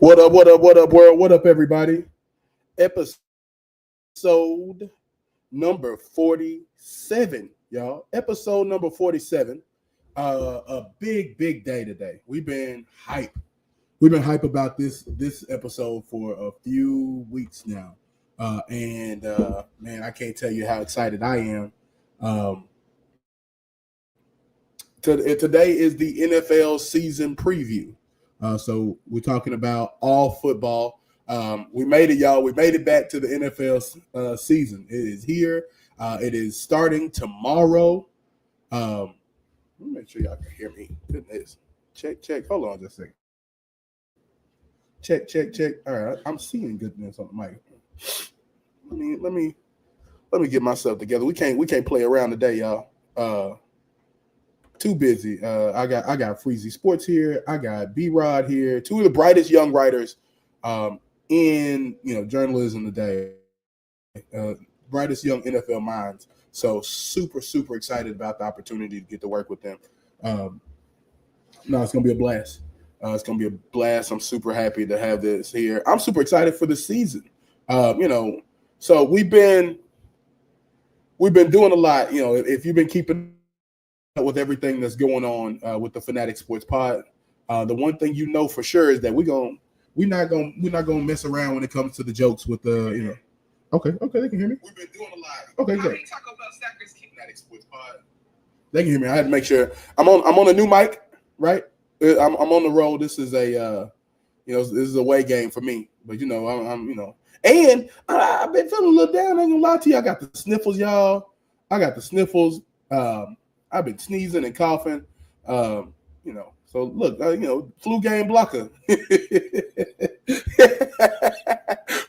What up, what up, what up, world? What up, everybody? Episode number 47, y'all. Episode number 47. A big day today. We've been hype. We've been hype about this episode for a few weeks now. Man, I can't tell you how excited I am. Today is the NFL season preview. So we're talking about all football. We made it, y'all. We made it back to the NFL season. It is here. It is starting tomorrow. Let me make sure y'all can hear me. Goodness. Check. Hold on just a second. Check. All right. I'm seeing goodness on the mic. Let me get myself together. We can't play around today, y'all. Too busy. I got Freezy Sports here. I got B-Rod here. Two of the brightest young writers in journalism today. Brightest young NFL minds. So super excited about the opportunity to get to work with them. It's gonna be a blast. I'm super happy to have this here. I'm super excited for the season. So we've been doing a lot. If you've been keeping with everything that's going on with the Fanatic Sports Pod, the one thing you know for sure is that we're not gonna mess around when it comes to the jokes with the Okay, they can hear me. We've been doing a lot. Okay, good. Fanatic Sports Pod. They can hear me. I had to make sure I'm on a new mic, right? I'm on the road. This is a this is a away game for me, but and I've been feeling a little down. I ain't gonna lie to you. I got the sniffles, y'all. I've been sneezing and coughing, So look, flu game blocker,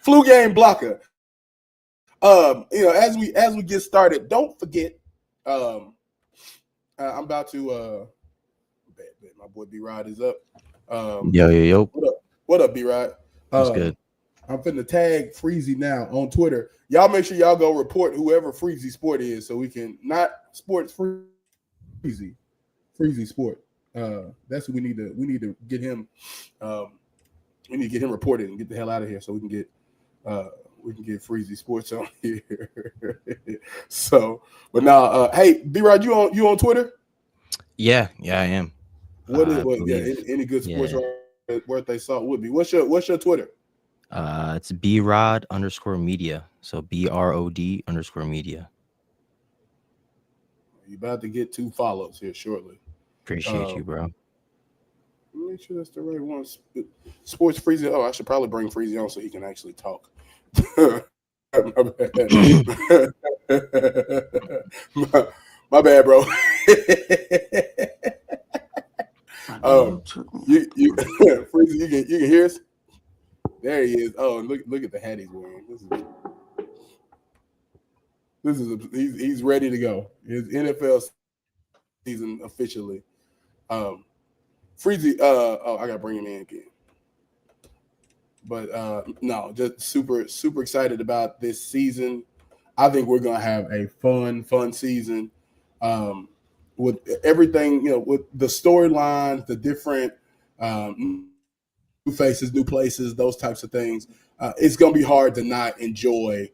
flu game blocker. As we get started, don't forget. I'm about to. My boy B-Rod is up. Yo. What up, B-Rod? That's good. I'm finna tag Freezy now on Twitter. Y'all make sure y'all go report whoever Freezy Sport is, so we can not sports free. Freezy Sport. That's what we need to get him. We need to get him reported and get the hell out of here so we can get Freezy Sports on here. So, but now, hey, B-Rod, you on Twitter? Yeah, I am. Any good sports worth they saw would be. What's your Twitter? It's brod_media. So BROD_media. You're about to get 2 follows here shortly. Appreciate you, bro. Make sure that's the right one. Sports Freezy. Oh, I should probably bring Freezy on so he can actually talk. my bad, bro. Freezy, you can hear us? There he is. Oh, look at the hat he's wearing. He's ready to go. His NFL season officially. Freezy, I gotta bring him in again. But no, just super excited about this season. I think we're gonna have a fun season. With everything, with the storylines, the different new faces, new places, those types of things. It's gonna be hard to not enjoy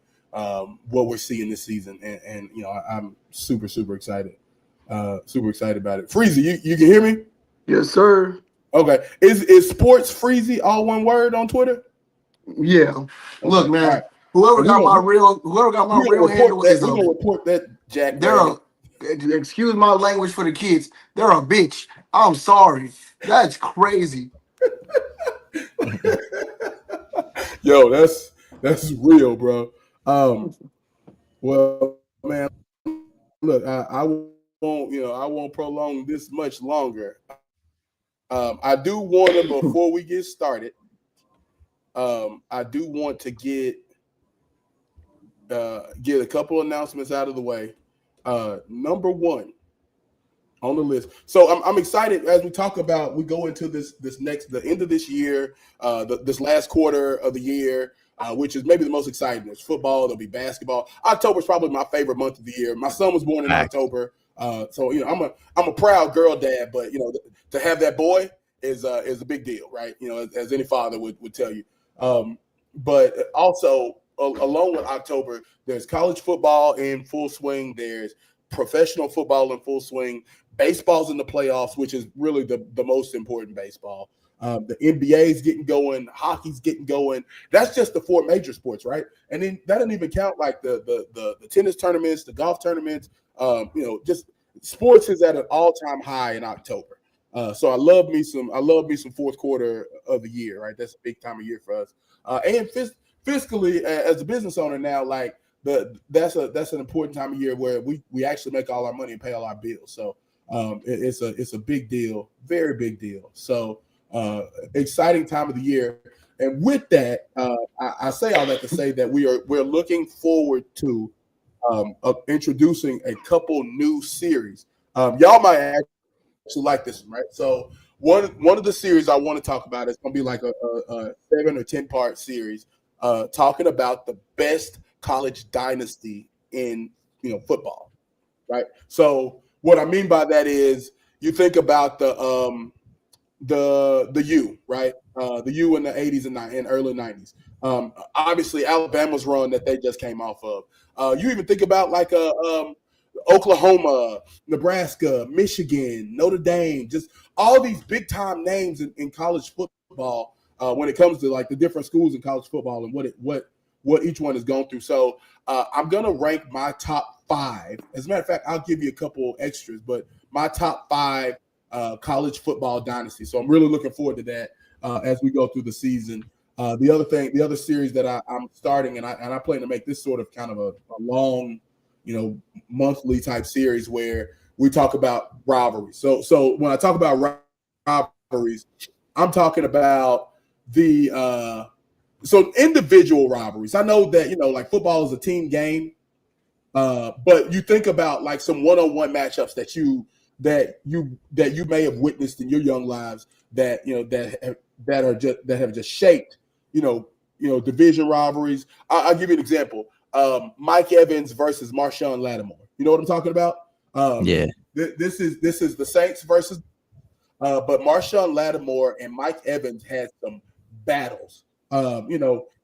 what we're seeing this season, and I'm super excited, super excited about it. Freezy, you can hear me? Yes, sir. Okay, is Sports Freezy all one word on Twitter? Yeah. Okay. Look, man. Right. Whoever got my real handle is gonna report that Jack. Excuse my language for the kids. They're a bitch. I'm sorry. That's crazy. Yo, that's real, bro. Well, man, look, I won't prolong this much longer. I do want to, before we get started, I do want to get a couple announcements out of the way. Number one on the list. So I'm excited as we talk about, we go into the end of this year, this last quarter of the year, which is maybe the most exciting. There's football, there'll be basketball. October is probably my favorite month of the year. My son was born in October. So I'm a proud girl dad, but to have that boy is a big deal, right? You know, as any father would tell you. But also along with October, there's college football in full swing. There's professional football in full swing. Baseball's in the playoffs, which is really the most important baseball. The NBA's getting going, hockey's getting going. That's just the 4 major sports, right? And then that doesn't even count like the tennis tournaments, the golf tournaments. You know, just sports is at an all-time high in October. So I love me some fourth quarter of the year, right? That's a big time of year for us. And fiscally, as a business owner now, like that's an important time of year where we actually make all our money and pay all our bills. So it's a big deal, very big deal. So exciting time of the year. And with that, I say all that to say that we're looking forward to introducing a couple new series. Y'all might actually like this one, right? So one of the series I want to talk about is going to be like a 7 or 10 part series talking about the best college dynasty in football, right? So what I mean by that is you think about the U, right? The U in the 80s and early 90s. Obviously, Alabama's run that they just came off of. You even think about like Oklahoma, Nebraska, Michigan, Notre Dame, just all these big time names in college football when it comes to like the different schools in college football and what each one has gone through. So I'm gonna rank my top 5. As a matter of fact, I'll give you a couple extras, but my top 5 college football dynasty. So I'm really looking forward to that as we go through the season. The other series that I'm starting, and I plan to make this sort of kind of a long, monthly type series where we talk about rivalries. So when I talk about rivalries, I'm talking about the so individual rivalries. I know that like football is a team game, but you think about like some one-on-one matchups that you may have witnessed in your young lives that that have just shaped division rivalries. I'll give you an example. Mike Evans versus Marshawn Lattimore. You know what I'm talking about? Yeah. This is the Saints versus, but Marshawn Lattimore and Mike Evans had some battles.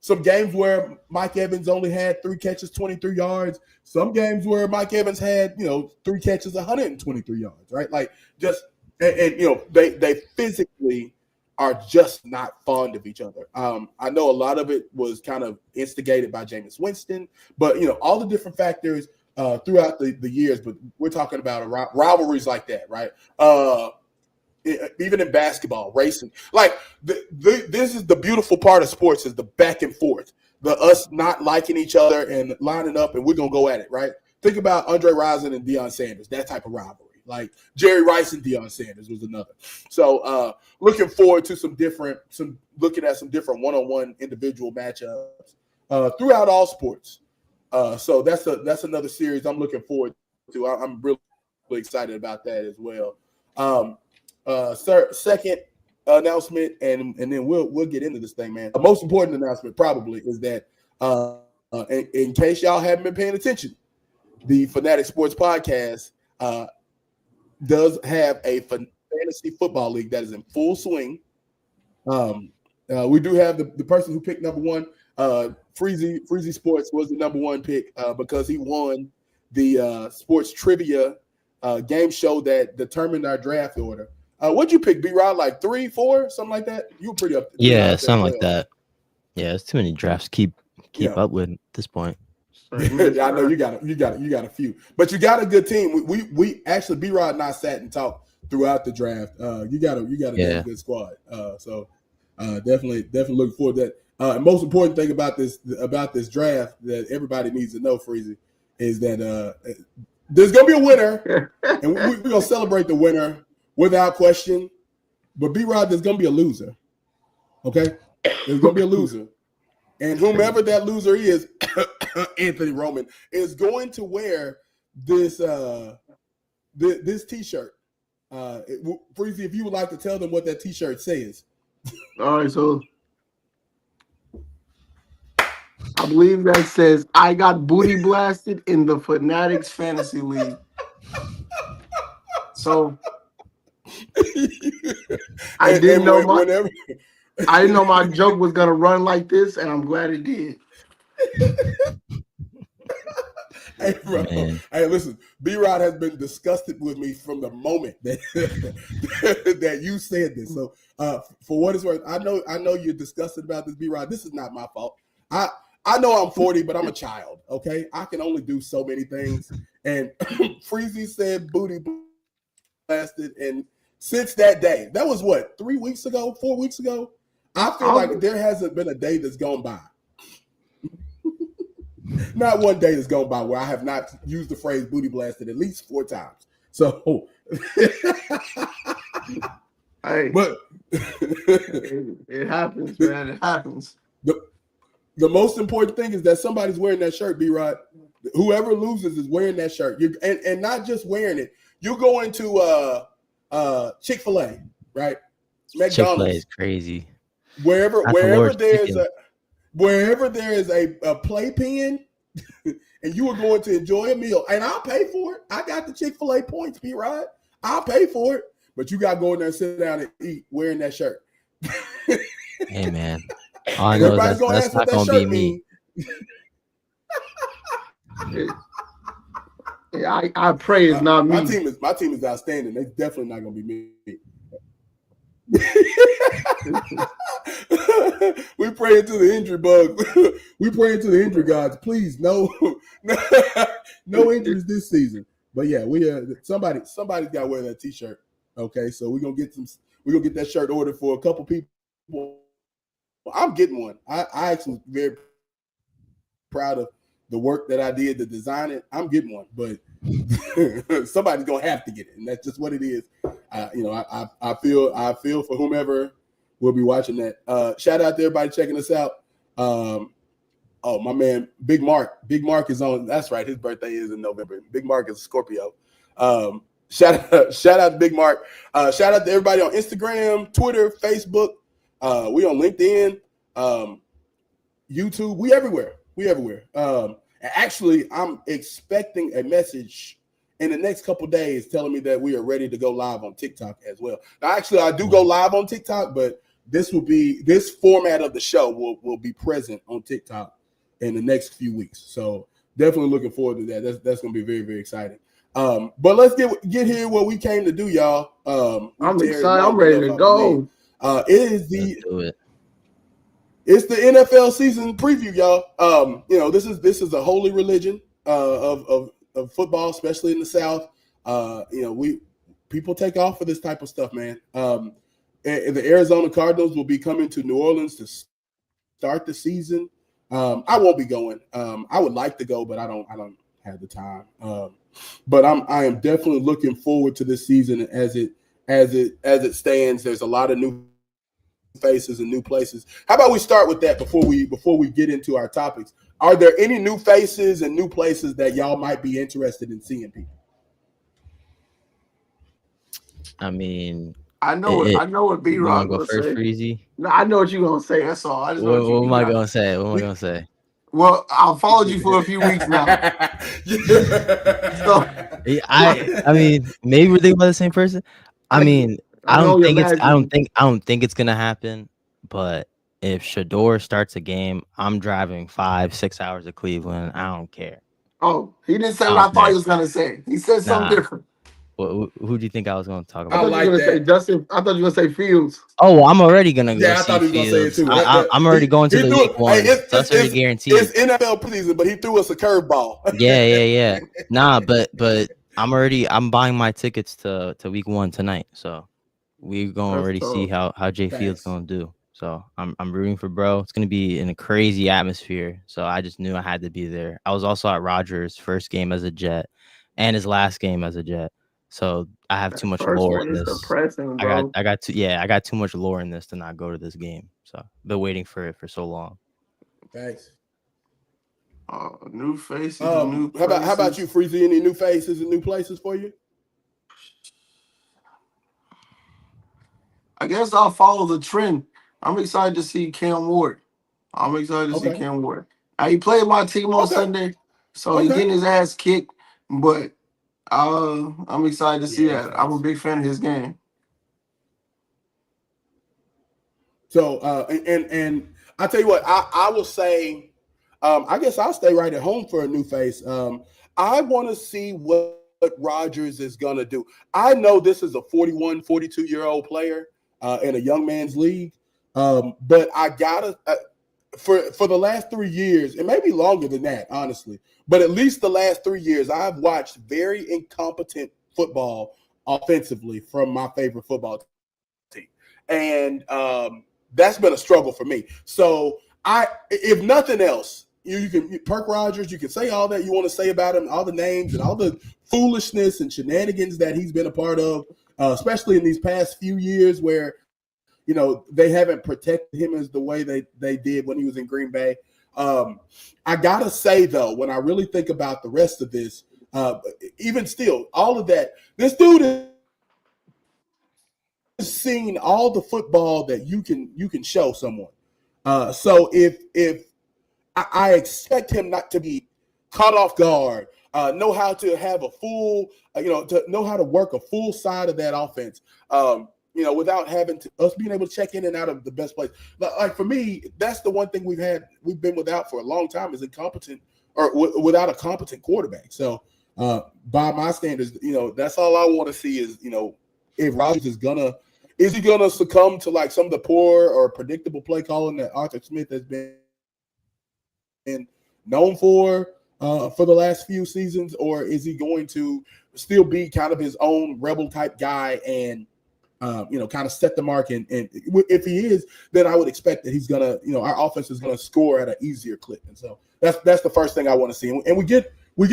Some games where Mike Evans only had 3 catches, 23 yards. Some games where Mike Evans had 3 catches, 123 yards. Right? Like just and they physically are just not fond of each other. I know a lot of it was kind of instigated by Jameis Winston, but all the different factors throughout the years. But we're talking about rivalries like that, right? Even in basketball, racing, like this is the beautiful part of sports is the back and forth, us not liking each other and lining up, and we're gonna go at it, right? Think about Andre Rison and Deion Sanders, that type of rivalry. Like Jerry Rice and Deion Sanders was another. So looking forward to looking at some different one-on-one individual matchups throughout all sports. So that's another series I'm looking forward to. I'm really excited about that as well. Second announcement, and then we'll get into this thing, man. The most important announcement probably is that in case y'all haven't been paying attention, the Fanatic Sports Podcast does have a fantasy football league that is in full swing. We do have the person who picked number 1, Freezy Sports was the number 1 pick because he won the sports trivia game show that determined our draft order. What'd you pick, B-Rod? Like 3, 4, something like that? You were pretty up. Yeah, something like that. Yeah, it's too many drafts to keep up with at this point. I know you got a few, but you got a good team. We actually B-Rod and I sat and talked throughout the draft. You got a good squad. So definitely looking forward to that. And most important thing about this draft that everybody needs to know, Freezy, is that there's gonna be a winner, and we're gonna celebrate the winner without question. But B-Rod, there's gonna be a loser. Okay, there's gonna be a loser, and whomever that loser is, Anthony Roman is going to wear this this T-shirt. Freezy, if you would like to tell them what that T-shirt says. All right, so I believe that says I got booty blasted in the Fanatics Fantasy League. So I didn't know my whenever. I didn't know my joke was gonna run like this, and I'm glad it did. Hey, bro. Man. Hey, listen. B-Rod has been disgusted with me from the moment that that you said this. So, for what it's worth, I know you're disgusted about this, B-Rod. This is not my fault. I know I'm 40, but I'm a child. Okay, I can only do so many things. And Freezy said booty blasted, and since that day, that was what 3 weeks ago, 4 weeks ago. I feel like there hasn't been a day that's gone by. Not one day that's gone by where I have not used the phrase booty blasted at least 4 times. So, hey, but it happens, man. It happens. The most important thing is that somebody's wearing that shirt, B-Rod. Whoever loses is wearing that shirt. And not just wearing it. You're going to Chick-fil-A, right? McDonald's. Chick-fil-A is crazy. Wherever there is a playpen and you are going to enjoy a meal, and I'll pay for it. I got the Chick-fil-A points, B-Rod. I'll pay for it. But you got to go in there and sit down and eat wearing that shirt. Hey, man. All I know is that's not going to be me. Yeah, I pray it's not me. My team is outstanding. They're definitely not going to be me. We pray into the injury bug. We pray into the injury gods. Please, no injuries this season. But yeah, somebody's got to wear that T-shirt. Okay, so we're gonna get that shirt ordered for a couple people. I'm getting one. I actually very proud of the work that I did to design it. I'm getting one, but somebody's gonna have to get it, and that's just what it is. I feel for whomever will be watching that. Shout out to everybody checking us out. Oh, my man, Big Mark. Big Mark is on. That's right. His birthday is in November. Big Mark is a Scorpio. Shout out to Big Mark. Shout out to everybody on Instagram, Twitter, Facebook. We on LinkedIn, YouTube. We everywhere. Actually, I'm expecting a message in the next couple days telling me that we are ready to go live on TikTok as well. Now, actually, I do go live on TikTok, but this format of the show will be present on TikTok in the next few weeks. So definitely looking forward to that. That's going to be very, very exciting. But let's get here what we came to do, y'all. I'm excited. I'm ready to go. It's the NFL season preview, y'all. This is a holy religion of football, especially in the South. People take off for this type of stuff, man. And the Arizona Cardinals will be coming to New Orleans to start the season. I won't be going. I would like to go, but I don't have the time. But I am definitely looking forward to this season as it stands. There's a lot of new faces and new places. How about we start with that before we get into our topics? Are there any new faces and new places that y'all might be interested in seeing people? I mean, I know what B-Rod gonna go first, Freezy. No, I know what you're gonna say. That's all. What am I gonna say? Well, I've followed you for a few weeks now. So, I mean, maybe we're thinking about the same person. I mean, I don't think it's gonna happen. But if Shador starts a game, I'm driving 5-6 hours to Cleveland. I don't care. Oh, he didn't say what I thought he was gonna say. He said something different. Well, who do you think I was going to talk about? I thought you were going to say Justin. I thought you were going to say Fields. Oh, well, I'm already going to go see I thought he was going to say it too. I'm already going to the week one. That's already guaranteed. It's NFL preseason, but he threw us a curveball. Yeah. Nah, but I'm buying my tickets to week one tonight. So we're going to already see how Jay Fields going to do. So I'm rooting for bro. It's going to be in a crazy atmosphere. So I just knew I had to be there. I was also at Rodgers' first game as a Jet and his last game as a Jet. So I have too much lore in this. I got too much lore in this to not go to this game. So been waiting for it for so long. Thanks. New faces. How about you, Freezy? Any new faces and new places for you? I guess I'll follow the trend. I'm excited to see Cam Ward. See Cam Ward. Now, he played my team on Sunday, so he's getting his ass kicked, but I'm excited to see that. I'm a big fan of his game. So and I tell you what, I will say, I guess I'll stay right at home for a new face. I want to see what Rodgers is gonna do. I know this is a 41, 42-year-old player in a young man's league, but I gotta. For the last 3 years, and maybe longer than that, honestly, but at least the last 3 years, I've watched very incompetent football offensively from my favorite football team, and that's been a struggle for me. So if nothing else, you can Perk Rogers, you can say all that you want to say about him, all the names and all the foolishness and shenanigans that he's been a part of, especially in these past few years where they haven't protected him as the way they did when he was in Green Bay. I gotta say though, when I really think about the rest of this, even still, all of that, this dude has seen all the football that you can show someone. So if I expect him not to be caught off guard, know how to have a full, to know how to work a full side of that offense. Without having us being able to check in and out of the best place. Like for me, that's the one thing we've been without for a long time is incompetent or without a competent quarterback. So by my standards, that's all I want to see is, if Rodgers is he gonna succumb to like some of the poor or predictable play calling that Arthur Smith has been known for the last few seasons, or is he going to still be kind of his own rebel type guy and kind of set the mark. And if he is, then I would expect that he's gonna, our offense is gonna score at an easier clip. And so that's the first thing I want to see. And we get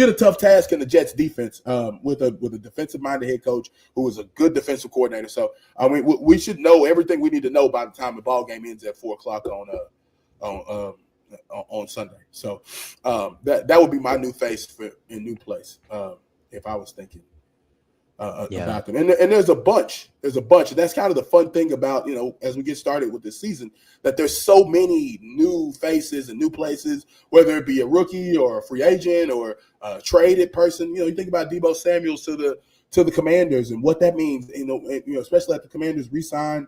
a tough task in the Jets defense with a defensive minded head coach who is a good defensive coordinator. So I mean, we should know everything we need to know by the time the ball game ends at 4:00 on Sunday. So that would be my new face in new place if I was thinking about them. And there's a bunch. And that's kind of the fun thing about, as we get started with this season, that there's so many new faces and new places, whether it be a rookie or a free agent or a traded person. You think about Deebo Samuels to the Commanders and what that means, especially at the Commanders re-sign,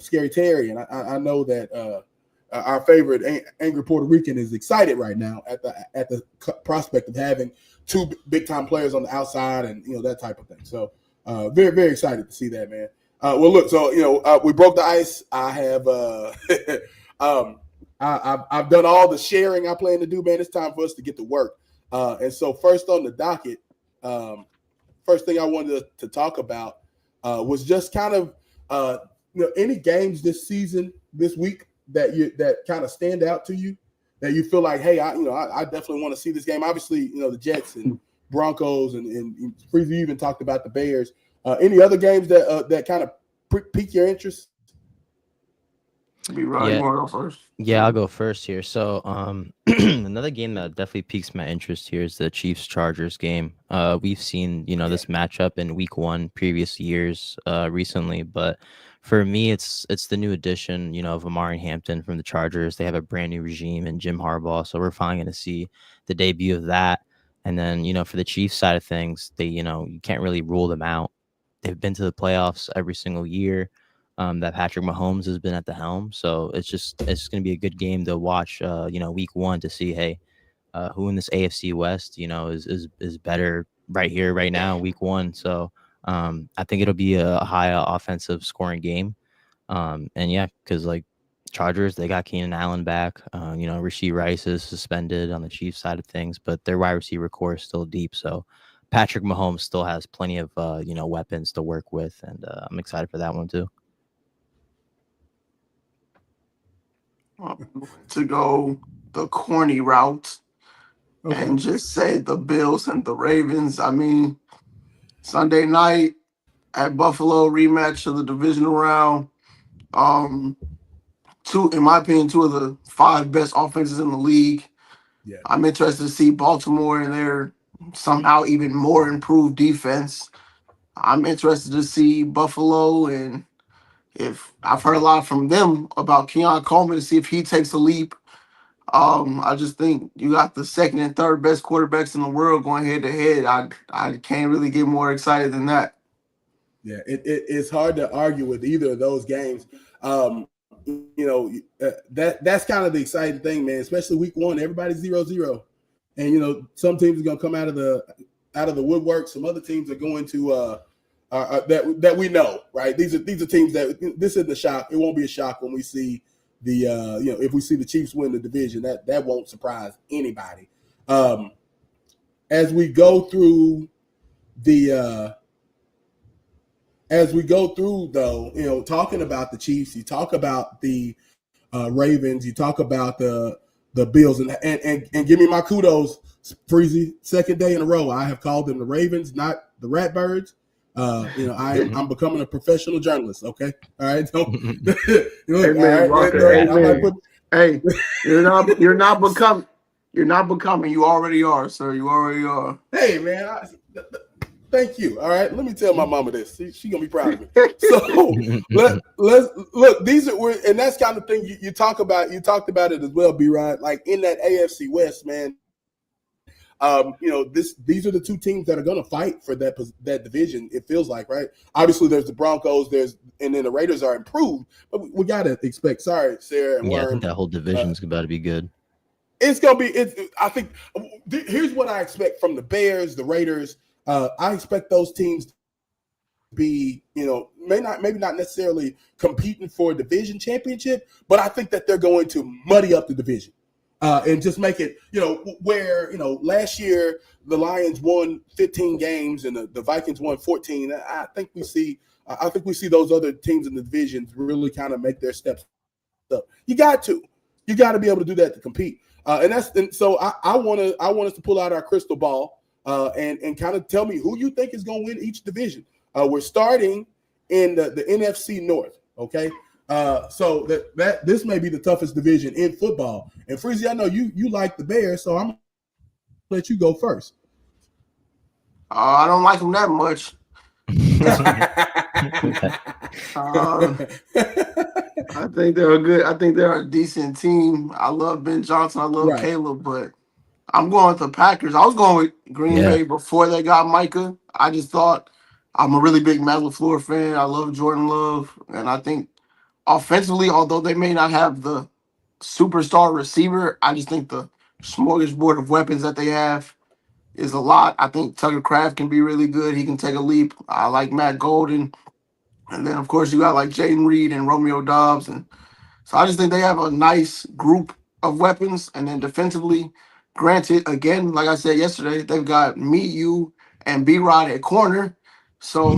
Scary Terry. And I know that our favorite angry Puerto Rican is excited right now at the prospect of having two big-time players on the outside and, that type of thing. So very, very excited to see that, man. Well, look, so, we broke the ice. I have I've done all the sharing I plan to do, man. It's time for us to get to work. And so first on the docket, first thing I wanted to talk about was just kind of, any games this week that kind of stand out to you, that you feel like, hey, I definitely want to see this game. Obviously, the Jets and Broncos and Freeze, you even talked about the Bears. Any other games that kind of pique your interest? Be right. You want to go first? Yeah, I'll go first here. So another game that definitely piques my interest here is the Chiefs-Chargers game. We've seen, this matchup in week 1 previous years recently, but for me, it's the new addition, of Amari Hampton from the Chargers. They have a brand new regime in Jim Harbaugh, so we're finally going to see the debut of that. And then, for the Chiefs side of things, they, you can't really rule them out. They've been to the playoffs every single year that Patrick Mahomes has been at the helm. So it's going to be a good game to watch, week 1 to see, hey, who in this AFC West, is better right here, right now, week 1. So I think it'll be a high offensive scoring game. And yeah, because like Chargers, they got Keenan Allen back. Rashee Rice is suspended on the Chiefs side of things, but their wide receiver core is still deep. So Patrick Mahomes still has plenty of weapons to work with, and I'm excited for that one too. To go the corny route and just say the Bills and the Ravens. I mean, Sunday night at Buffalo, rematch of the divisional round. In my opinion, 2 of the 5 best offenses in the league. Yeah. I'm interested to see Baltimore and their somehow even more improved defense. I'm interested to see Buffalo, and if I've heard a lot from them about Keon Coleman, to see if he takes a leap. I just think you got the second and third best quarterbacks in the world going head to head. I can't really get more excited than that. Yeah, it's hard to argue with either of those games. That's kind of the exciting thing, man. Especially week one, everybody's 0-0, and some teams are gonna come out of the woodwork. Some other teams are going to that we know, right? These are teams that this isn't a shock. It won't be a shock when we see if we see the Chiefs win the division. That won't surprise anybody. As we go through though, talking about the Chiefs, you talk about the Ravens, you talk about the Bills, and give me my kudos, Freezy. Second day in a row, I have called them the Ravens, not the Ratbirds. I'm becoming a professional journalist. Okay, all right. Hey, you're not becoming. You already are, sir. You already are. Hey, man. Thank you. All right, let me tell my mama this. She gonna be proud of me. So let's look. These are and that's kind of thing you talk about. You talked about it as well, B-Rod. Like in that AFC West, man. These are the two teams that are going to fight for that division. It feels like, right? Obviously, there's the Broncos. And then the Raiders are improved, but we got to expect. Sorry, Sarah and Worm. I think that whole division's about to be good. It's going to be. I think here's what I expect from the Bears, the Raiders. I expect those teams to be, maybe not necessarily competing for a division championship, but I think that they're going to muddy up the division. And just make it, where, last year the Lions won 15 games and the Vikings won 14. I think we see those other teams in the divisions really kind of make their steps up. You got to be able to do that to compete. So I want us to pull out our crystal ball and kind of tell me who you think is going to win each division. We're starting in the NFC North. Okay. So that this may be the toughest division in football. And Freezy, I know you like the Bears, so I'm gonna let you go first. I don't like them that much. I think they're a good. I think they're a decent team. I love Ben Johnson. I love Caleb, but I'm going with the Packers. I was going with Green Bay before they got Micah. I just thought I'm a really big Matt LaFleur fan. I love Jordan Love, and I think offensively, although they may not have the superstar receiver, I just think the smorgasbord of weapons that they have is a lot. I think Tucker Kraft can be really good. He can take a leap. I like Matt Golden. And then, of course, you got like Jaden Reed and Romeo Dobbs. And so I just think they have a nice group of weapons. And then defensively, granted, again, like I said yesterday, they've got me, you, and B-Rod at corner. So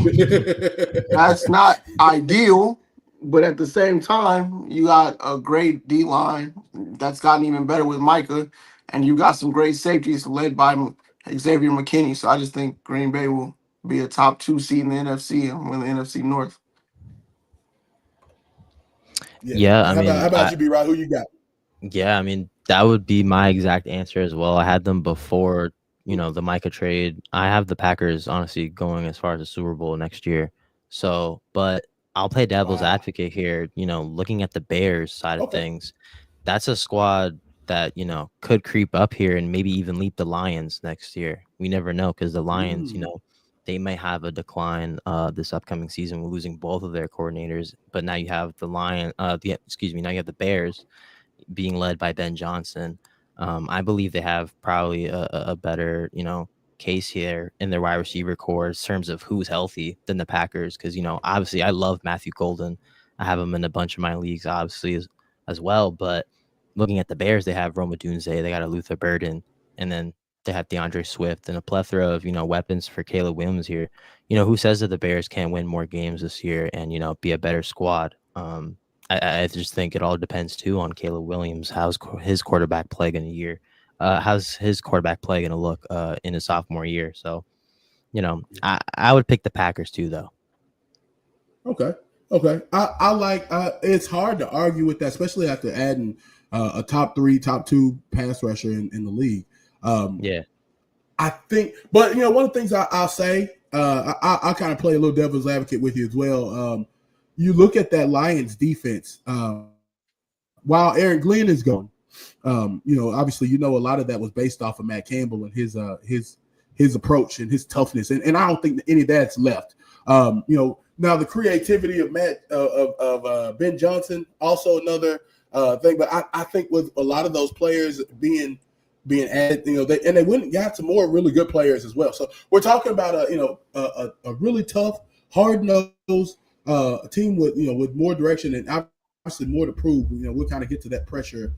that's not ideal. But at the same time, you got a great D-line that's gotten even better with Micah, and you got some great safeties led by Xavier McKinney. So I just think Green Bay will be a top 2 seed in the NFC and win the NFC North. Yeah, I mean, how about you, B-Rod? Who you got? Yeah, I mean, that would be my exact answer as well. I had them before, the Micah trade. I have the Packers, honestly, going as far as the Super Bowl next year. So, but I'll play devil's advocate here. Looking at the Bears side of things, that's a squad that, could creep up here and maybe even leap the Lions next year. We never know, because the Lions, they may have a decline this upcoming season, losing both of their coordinators. But now you have now you have the Bears being led by Ben Johnson. I believe they have probably a better, case here in their wide receiver core in terms of who's healthy than the Packers. Because, obviously I love Matthew Golden. I have him in a bunch of my leagues, obviously, as well. But looking at the Bears, they have Roma Dunze, they got a Luther Burden, and then they have DeAndre Swift and a plethora of, weapons for Caleb Williams here. Who says that the Bears can't win more games this year and, be a better squad? I just think it all depends, too, on Caleb Williams. How's his quarterback play going to look in his sophomore year? So, I would pick the Packers, too, though. Okay. I like it's hard to argue with that, especially after adding a top 3, top 2 pass rusher in the league. I think, but one of the things I'll say, I'll kind of play a little devil's advocate with you as well. You look at that Lions defense, while Aaron Glenn is gone, obviously, a lot of that was based off of Matt Campbell and his approach and his toughness. And I don't think that any of that's left. Now the creativity of Ben Johnson, also another thing. But I think with a lot of those players being added, they went and got some more really good players as well. So we're talking about a really tough, hard nosed team with more direction and obviously more to prove. We'll kind of get to that pressure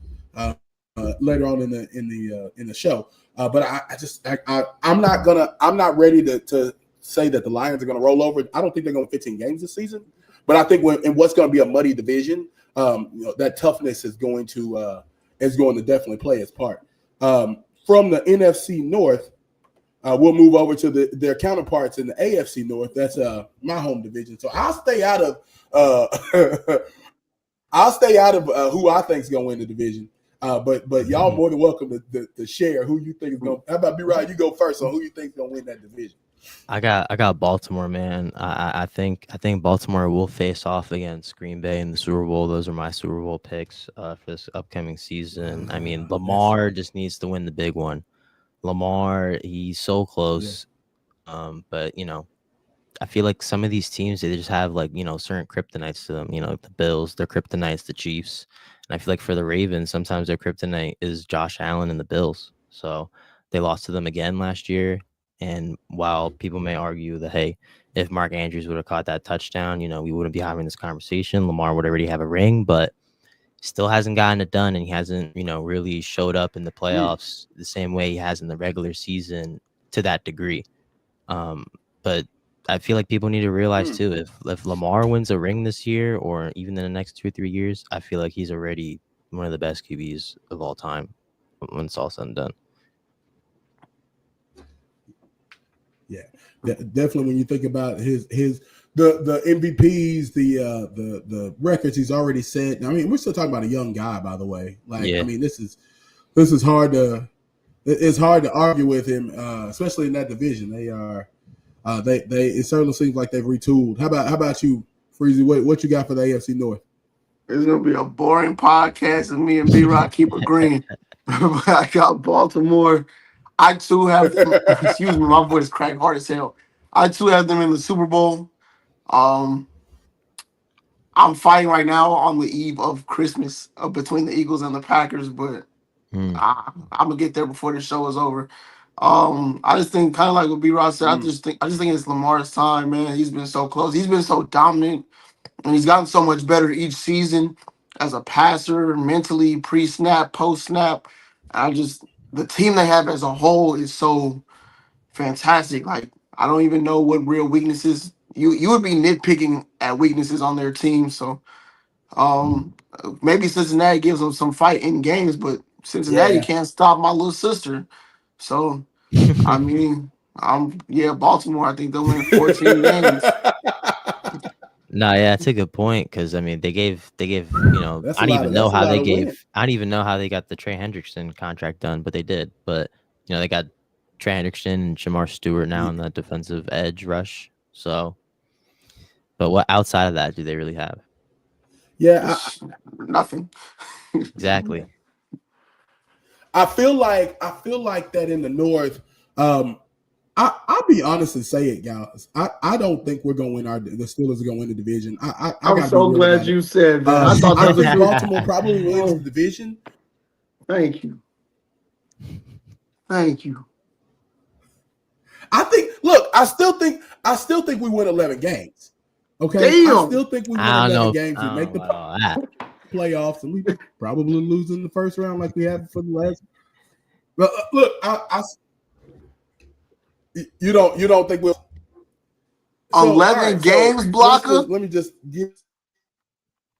later on in the show. But I'm not ready to say that the Lions are going to roll over. I don't think they're going to 15 games this season. But I think in what's going to be a muddy division, that toughness is going to definitely play its part. From the NFC North, we'll move over to their counterparts in the AFC North. That's my home division. So I'll stay out of who I think is going to win the division. But y'all more than welcome to share who you think is going. How about B-Rod? You go first on who you think is going to win that division. I got Baltimore, man. I think Baltimore will face off against Green Bay in the Super Bowl. Those are my Super Bowl picks for this upcoming season. I mean, Lamar just needs to win the big one. Lamar, he's so close. Yeah. But I feel like some of these teams, they just have certain kryptonites to them. The Bills, their kryptonites, the Chiefs. And I feel like for the Ravens, sometimes their kryptonite is Josh Allen and the Bills. So they lost to them again last year. And while people may argue that, hey, if Mark Andrews would have caught that touchdown, we wouldn't be having this conversation. Lamar would already have a ring, but still hasn't gotten it done. And he hasn't, really showed up in the playoffs the same way he has in the regular season to that degree. But I feel like people need to realize too, if Lamar wins a ring this year or even in the next 2 or 3 years, I feel like he's already one of the best QBs of all time when it's all said and done. Yeah, definitely. When you think about the MVPs, the records he's already set. I mean, we're still talking about a young guy, by the way. I mean, this is hard to argue with him, especially in that division. They are it certainly seems like they've retooled. How about you, Freezy? What you got for the AFC North? It's gonna be a boring podcast, and me and B-Rock keep agreeing. I got Baltimore. I too have them. Excuse me, my voice cracked hard as hell. I too have them in the Super Bowl. I'm fighting right now on the eve of Christmas between the Eagles and the Packers, but I'm gonna get there before the show is over. I just think, kind of like what B-Rod said, I just think it's Lamar's time, man. He's been so close. He's been so dominant, and he's gotten so much better each season as a passer, mentally, pre-snap, post-snap. The team they have as a whole is so fantastic. Like, I don't even know what real weaknesses you would be nitpicking at weaknesses on their team. So, maybe Cincinnati gives them some fight in games, but Cincinnati can't stop my little sister. So, I mean, Baltimore. I think they'll win 14 games. No, yeah, that's a good point because I mean they gave I don't even know how they got the Trey Hendrickson contract done, but they did. But they got Trey Hendrickson and Jamar Stewart now in the defensive edge rush. So, but what outside of that do they really have? Yeah, nothing. Exactly. I feel like that in the North. I'll be honest and say it, guys. I don't think we're going to win the Steelers are going to win the division. I'm so glad you said that. I thought that was Baltimore probably wins the division. Thank you. I still think we win 11 games. Okay. Damn. I still think we win 11 games. We make the playoffs, and we probably lose in the first round like we have for the last. But look, you don't think we'll 11 games, Blocker? Let me just give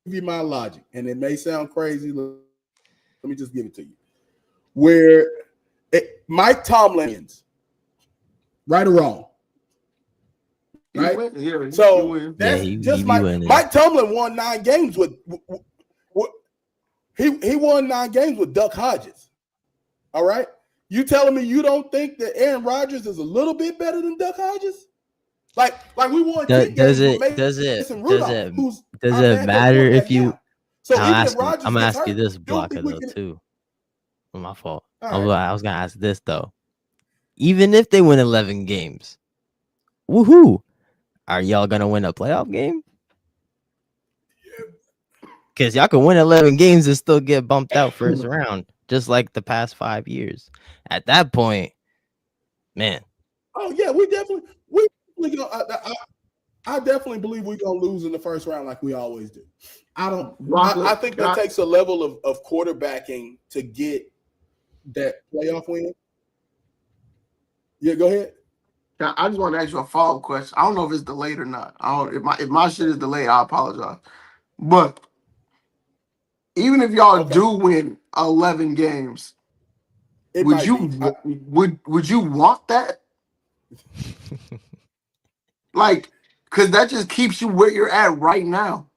you my logic, and it may sound crazy. Let me just give it to you. Where Mike Tomlin's right or wrong, right? So that's Mike Tomlin won 9 games with he won 9 games with Duck Hodges. All right. You telling me you don't think that Aaron Rodgers is a little bit better than Duck Hodges? Like we won. Does it matter if you? So I'm gonna ask you this, Blocker, though, too. My fault. I was gonna ask this though. Even if they win 11 games, woohoo! are y'all gonna win a playoff game? Because y'all can win 11 games and still get bumped out first round, just like the past 5 years. At that point, man. Oh yeah, we definitely gonna. I definitely believe we're gonna lose in the first round like we always do. I think that takes a level of quarterbacking to get that playoff win. Yeah, go ahead. I just want to ask you a follow-up question. I don't know if it's delayed or not. If my shit is delayed, I apologize. But even if y'all do win 11 games, would you want that? Like, because that just keeps you where you're at right now.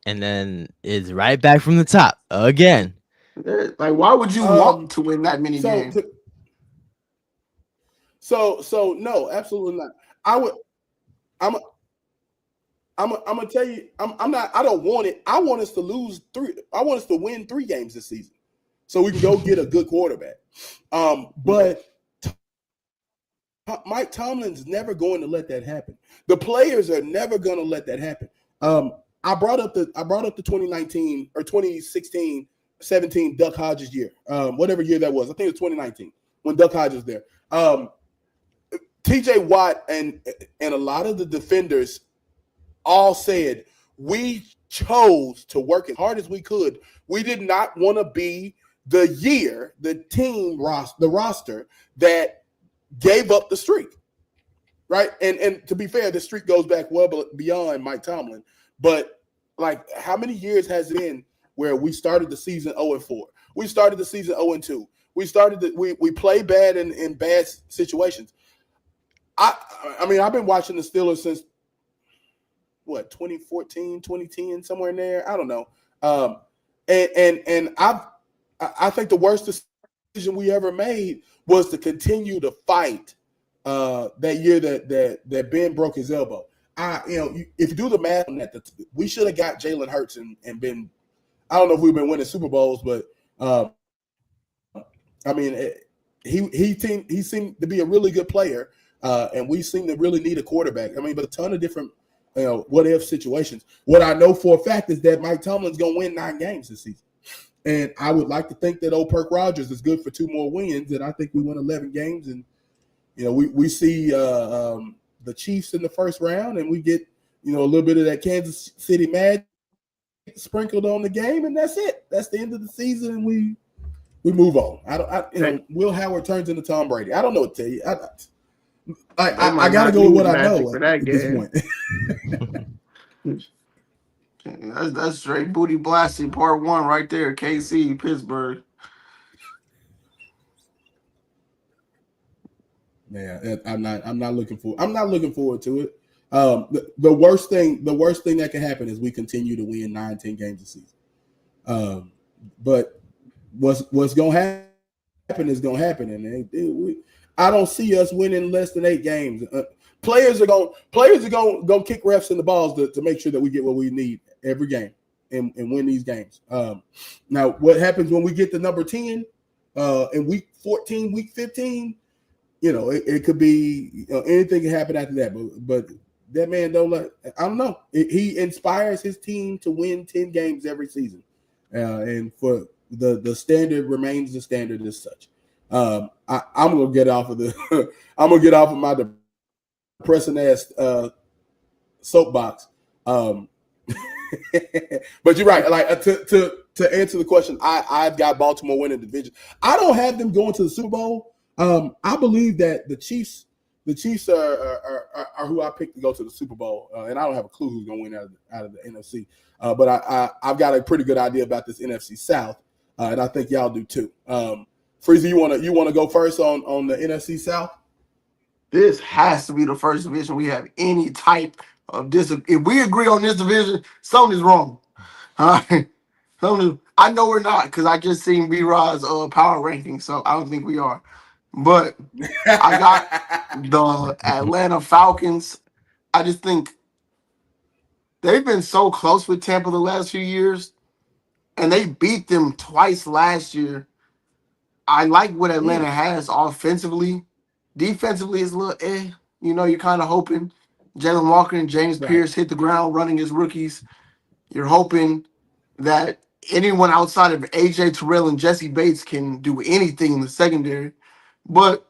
And then it's right back from the top again. Like, why would you want to win that many games? So no, absolutely not. I'm gonna tell you, I'm not. I don't want it. I want us to lose 3. I want us to win 3 games this season, so we can go get a good quarterback. But Mike Tomlin's never going to let that happen. The players are never going to let that happen. I brought up the 2019 or 2016, 17 Duck Hodges year, whatever year that was. I think it was 2019 when Duck Hodges was there. TJ Watt and a lot of the defenders all said we chose to work as hard as we could. We did not want to be the roster that gave up the streak, right? And to be fair, the streak goes back well beyond Mike Tomlin. But like, how many years has it been where we started the season 0-4? We started the season 0-2. We play bad in bad situations. I mean, I've been watching the Steelers since 2014, 2010, somewhere in there. I don't know. And I think the worst decision we ever made was to continue to fight that year that Ben broke his elbow. If you do the math on that, we should have got Jalen Hurts and been. I don't know if we've been winning Super Bowls, but I mean, he seemed to be a really good player, and we seem to really need a quarterback. I mean, but a ton of different what if situations. What I know for a fact is that Mike Tomlin's going to win 9 games this season. And I would like to think that old Perk Rogers is good for 2 more wins, and I think we win 11 games. And we see the Chiefs in the first round, and we get a little bit of that Kansas City magic sprinkled on the game, and that's it. That's the end of the season, and we move on. Will Howard turns into Tom Brady. I don't know what to tell you. I got to go with what I know at this point. That's straight booty blasting part 1 right there. KC, Pittsburgh. Man, I'm not looking forward to it. The worst thing that can happen is we continue to win 9-10 games a season. But what's gonna happen is gonna happen, and I don't see us winning less than 8 games. Players are gonna kick refs in the balls to make sure that we get what we need every game and win these games. Now, what happens when we get to number 10 in week 14, week 15? It could be anything can happen after that. But that man I don't know. He inspires his team to win 10 games every season, and for the standard remains the standard as such. I'm gonna get off of my depressing ass soapbox. But you're right. Like to answer the question, I've got Baltimore winning the division. I don't have them going to the Super Bowl. I believe that the Chiefs are who I picked to go to the Super Bowl, and I don't have a clue who's going to win out of the NFC. But I've got a pretty good idea about this NFC South, and I think y'all do too. Freezy, you want to go first on the NFC South? This has to be the first division we have any type of if we agree on this division, something's wrong. All right. I know we're not, because I just seen B-Rod's power ranking, so I don't think we are. But I got the Atlanta Falcons. I just think they've been so close with Tampa the last few years, and they beat them twice last year. I like what Atlanta has offensively. Defensively is a little You know, you're kind of hoping Jalen Walker and James Pierce hit the ground running as rookies. You're hoping that anyone outside of AJ Terrell and Jesse Bates can do anything in the secondary. But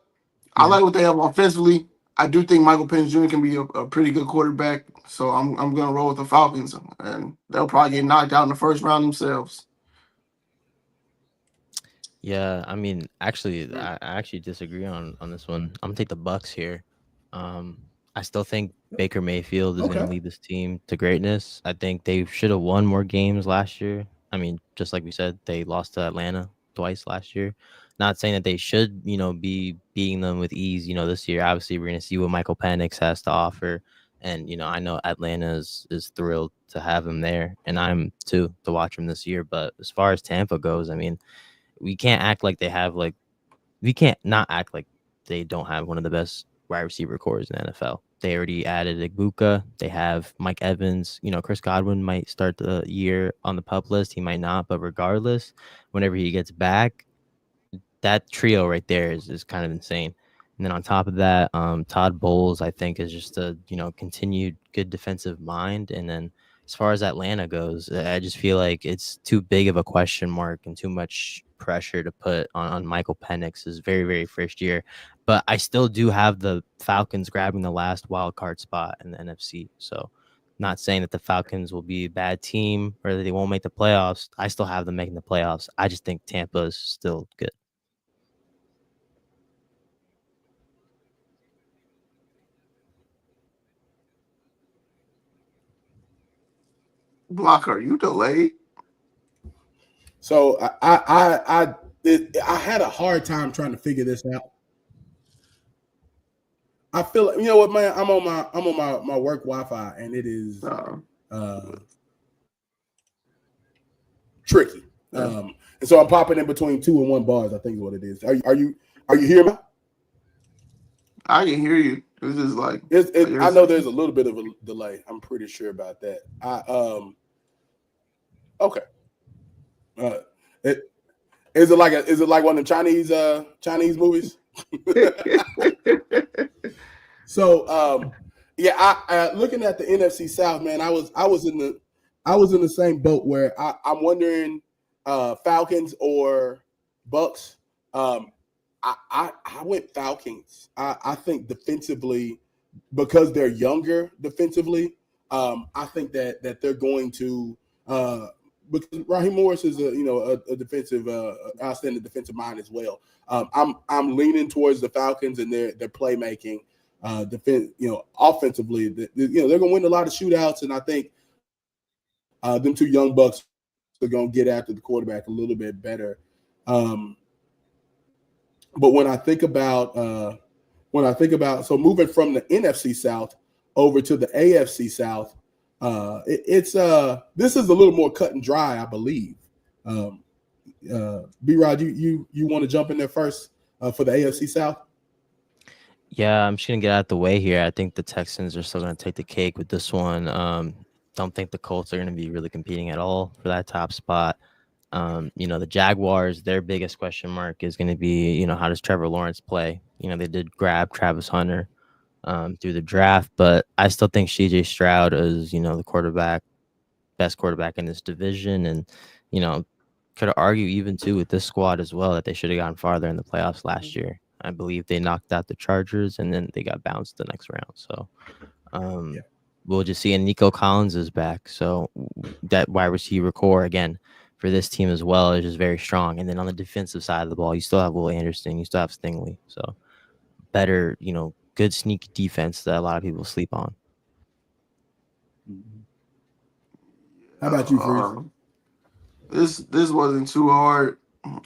I like what they have offensively. I do think Michael Penix Jr. can be a pretty good quarterback. So I'm going to roll with the Falcons, and they'll probably get knocked out in the first round themselves. Yeah, I mean, actually, I actually disagree on this one. I'm gonna take the Bucks here. I still think Baker Mayfield is gonna lead this team to greatness. I think they should have won more games last year. I mean, just like we said, they lost to Atlanta twice last year. Not saying that they should, be beating them with ease, this year. Obviously, we're gonna see what Michael Penix has to offer. And, I know Atlanta is thrilled to have him there, and I'm too, to watch him this year. But as far as Tampa goes, I mean, we can't act like we can't not act like they don't have one of the best wide receiver cores in the NFL. They already added Igbuka. They have Mike Evans. Chris Godwin might start the year on the PUP list. He might not, but regardless, whenever he gets back, that trio right there is kind of insane. And then on top of that, Todd Bowles, I think, is just a continued good defensive mind. And then as far as Atlanta goes, I just feel like it's too big of a question mark and too much pressure to put on Michael Penix's very, very first year. But I still do have the Falcons grabbing the last wild card spot in the NFC. So not saying that the Falcons will be a bad team or that they won't make the playoffs. I still have them making the playoffs. I just think Tampa is still good. Blocker, you delayed. So I had a hard time trying to figure this out. I feel like, you know what, man, I'm on my work Wi-Fi, and it is tricky. And so I'm popping in between 2 and 1 bars, I think is what it is. Are you hearing me? I can hear you. It's just like I know there's a little bit of a delay. I'm pretty sure about that. Okay. Is it like one of the Chinese movies? So I looking at the NFC South, man, I was in the same boat where I'm wondering Falcons or Bucks. I went Falcons. I think defensively, because they're younger defensively, I think that they're going to because Raheem Morris is a defensive outstanding defensive mind as well. I'm leaning towards the Falcons and their playmaking, defense, offensively. They're gonna win a lot of shootouts, and I think them 2 young bucks are gonna get after the quarterback a little bit better. But when I think about so moving from the NFC South over to the AFC South, this is a little more cut and dry, I believe. B-Rod, you want to jump in there first for the AFC South? Yeah, I'm just gonna get out of the way here. I think the Texans are still gonna take the cake with this one. Don't think the Colts are gonna be really competing at all for that top spot. The Jaguars, their biggest question mark is going to be, how does Trevor Lawrence play? They did grab Travis Hunter through the draft, but I still think CJ Stroud is, the best quarterback in this division. And, could argue even too with this squad as well that they should have gotten farther in the playoffs last year. I believe they knocked out the Chargers and then they got bounced the next round. So we'll just see. And Nico Collins is back. So that wide receiver core again for this team as well is just very strong. And then on the defensive side of the ball, you still have Will Anderson, you still have Stingley. So better, good sneaky defense that a lot of people sleep on. How about you, Freeze? This wasn't too hard.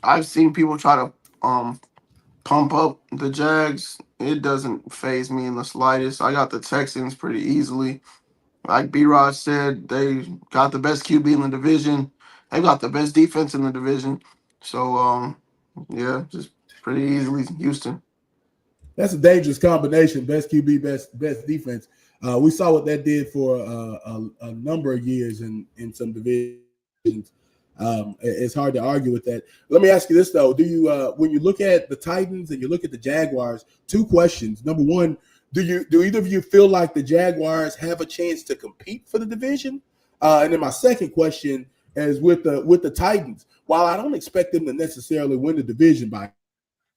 I've seen people try to pump up the Jags. It doesn't faze me in the slightest. I got the Texans pretty easily. Like B-Rod said, they got the best QB in the division. They got the best defense in the division. So, just pretty easily Houston. That's a dangerous combination. Best QB, best defense. We saw what that did for a number of years in some divisions. It's hard to argue with that. Let me ask you this, though. Do you when you look at the Titans and you look at the Jaguars, 2 questions. Number one, do either of you feel like the Jaguars have a chance to compete for the division? And then my second question is with the Titans. While I don't expect them to necessarily win the division by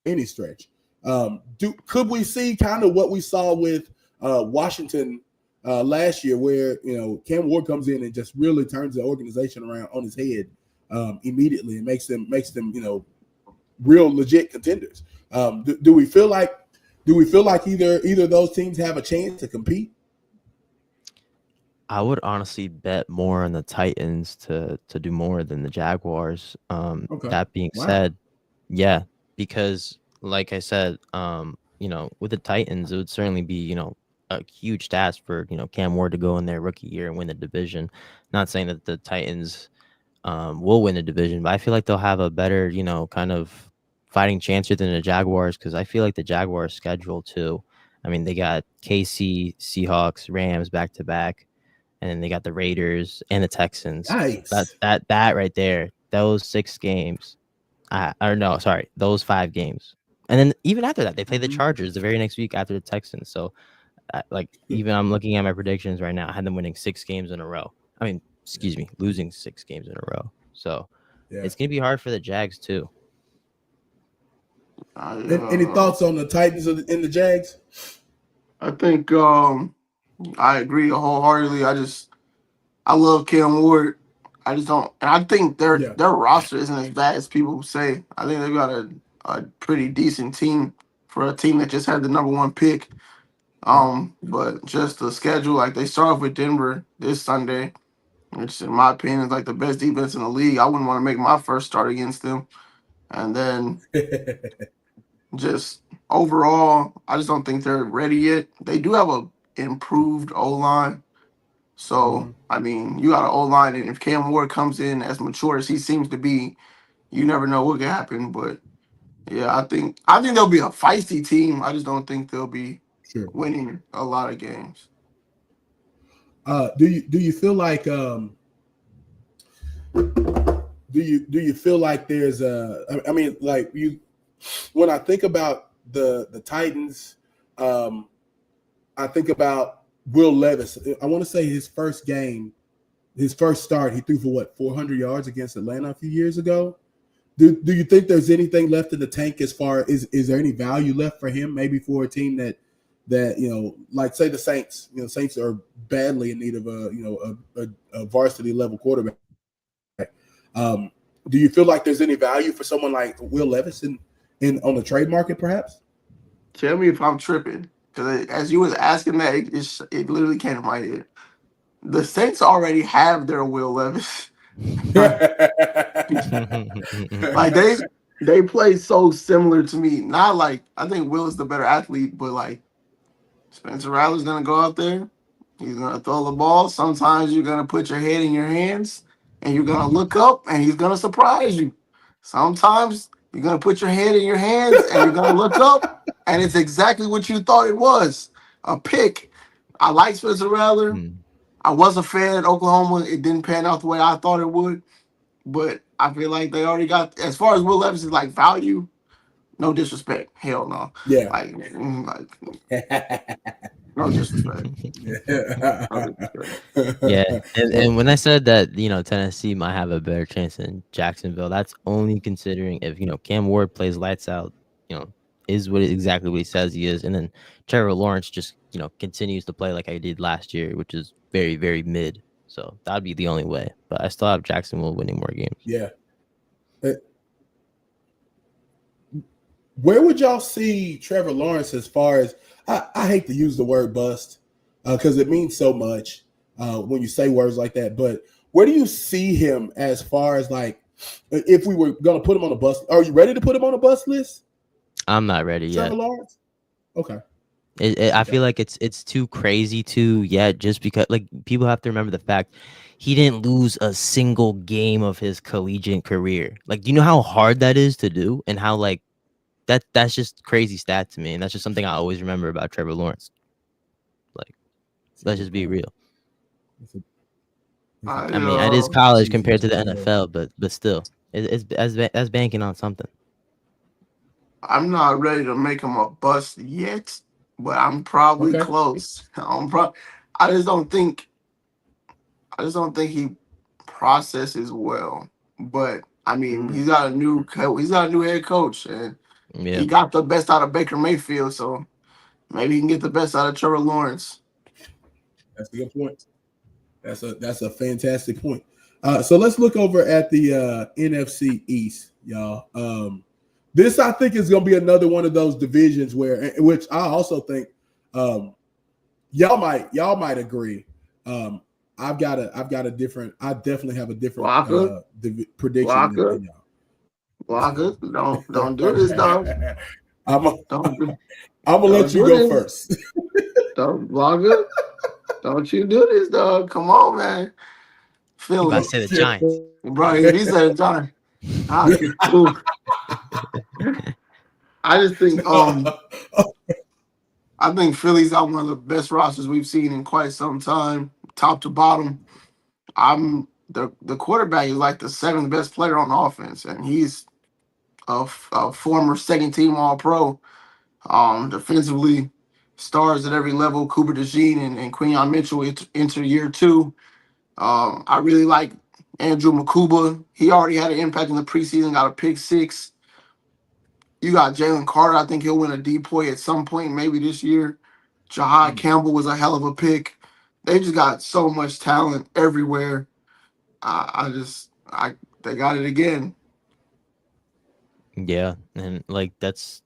any stretch, could we see kind of what we saw with Washington last year, where Cam Ward comes in and just really turns the organization around on his head immediately and makes them real legit contenders? Do we feel like either of those teams have a chance to compete? I would honestly bet more on the Titans to do more than the Jaguars. Okay. That being said, yeah, because like I said, with the Titans, it would certainly be, a huge task for, Cam Ward to go in their rookie year and win the division. Not saying that the Titans will win the division, but I feel like they'll have a better, kind of fighting chance than the Jaguars, because I feel like the Jaguars schedule too. I mean, they got KC, Seahawks, Rams back to back. And then they got the Raiders and the Texans. Nice. That right there, those 6 games. Those 5 games. And then even after that, they play the Chargers the very next week after the Texans. So, even I'm looking at my predictions right now. I had them winning 6 games in a row. I mean, excuse me, losing 6 games in a row. So, it's going to be hard for the Jags too. Any thoughts on the Titans and the Jags? I think I agree wholeheartedly. I love Cam Ward. I just don't, and I think their roster isn't as bad as people say. I think they've got a pretty decent team for a team that just had the #1 pick. But just the schedule, like they start off with Denver this Sunday, which in my opinion is like the best defense in the league. I wouldn't want to make my first start against them. And then just overall, I just don't think they're ready yet. They do have a improved O-line. So, I mean, you got an O-line, and if Cam Ward comes in as mature as he seems to be, you never know what could happen. But yeah, I think they'll be a feisty team. I just don't think they'll be winning a lot of games. Do you feel like do you feel like there's when I think about the Titans, I think about Will Levis. I want to say his first start, he threw for 400 yards against Atlanta a few years ago. Do you think there's anything left in the tank as far as is there any value left for him, maybe for a team that like say the Saints, Saints are badly in need of a varsity level quarterback. Do you feel like there's any value for someone like Will Levis in on the trade market, perhaps? Tell me if I'm tripping, because as you was asking that, it literally came to my head. The Saints already have their Will Levis. Like they play so similar to me. Not like I think Will is the better athlete, but like Spencer Rattler's gonna go out there. He's gonna throw the ball. Sometimes you're gonna put your head in your hands and you're gonna look up and he's gonna surprise you. Sometimes you're gonna put your head in your hands and you're gonna look up and it's exactly what you thought it was. A pick. I like Spencer Rattler. I was a fan at Oklahoma. It didn't pan out the way I thought it would. But I feel like they already got, as far as Will Levis is like value, no disrespect. Hell no. Yeah. Like no disrespect. Yeah. And when I said that, Tennessee might have a better chance than Jacksonville, that's only considering if, Cam Ward plays lights out, is exactly what he says he is. And then Trevor Lawrence just, continues to play like I did last year, which is very, very mid. So that'd be the only way. But I still have Jacksonville winning more games. Yeah. Where would y'all see Trevor Lawrence as far as I hate to use the word bust because it means so much when you say words like that. But where do you see him as far as like if we were going to put him on a bust? Are you ready to put him on a bust list? I'm not ready yet. Trevor Lawrence? Okay. I feel like it's too crazy just because like people have to remember the fact he didn't lose a single game of his collegiate career. Like, do you know how hard that is to do and how like that's just crazy stat to me, and that's just something I always remember about Trevor Lawrence. Like, let's just be real. I mean, it is college compared to the NFL, but still, that's banking on something. I'm not ready to make him a bust yet, but I'm probably Okay. close. I just don't think he processes well. But I mean, he's got a new head coach, and Yeah. he got the best out of Baker Mayfield. So maybe he can get the best out of Trevor Lawrence. That's a good point. That's a fantastic point. So let's look over at the NFC East, y'all. This I think is going to be another one of those divisions which I also think y'all might agree. I've got a different. I definitely have a different prediction than y'all. Blocker, don't do this, dog. I'm Don't gonna let you go first. Don't Blocker. Don't you do this, dog. Come on, man. You about to say the Giants. Bro, if he said Giants, I just think I think Philly's got one of the best rosters we've seen in quite some time, top to bottom. The quarterback is like the seventh best player on offense, and he's a former second team All Pro. Defensively, stars at every level. Cooper DeJean and Quinyon Mitchell enter year two. I really like Andrew Makuba. He already had an impact in the preseason, got a pick six. You got Jalen Carter. I think he'll win a DPOY at some point, maybe this year. Jahad Campbell was a hell of a pick. They just got so much talent everywhere. They got it again. Yeah, and like that's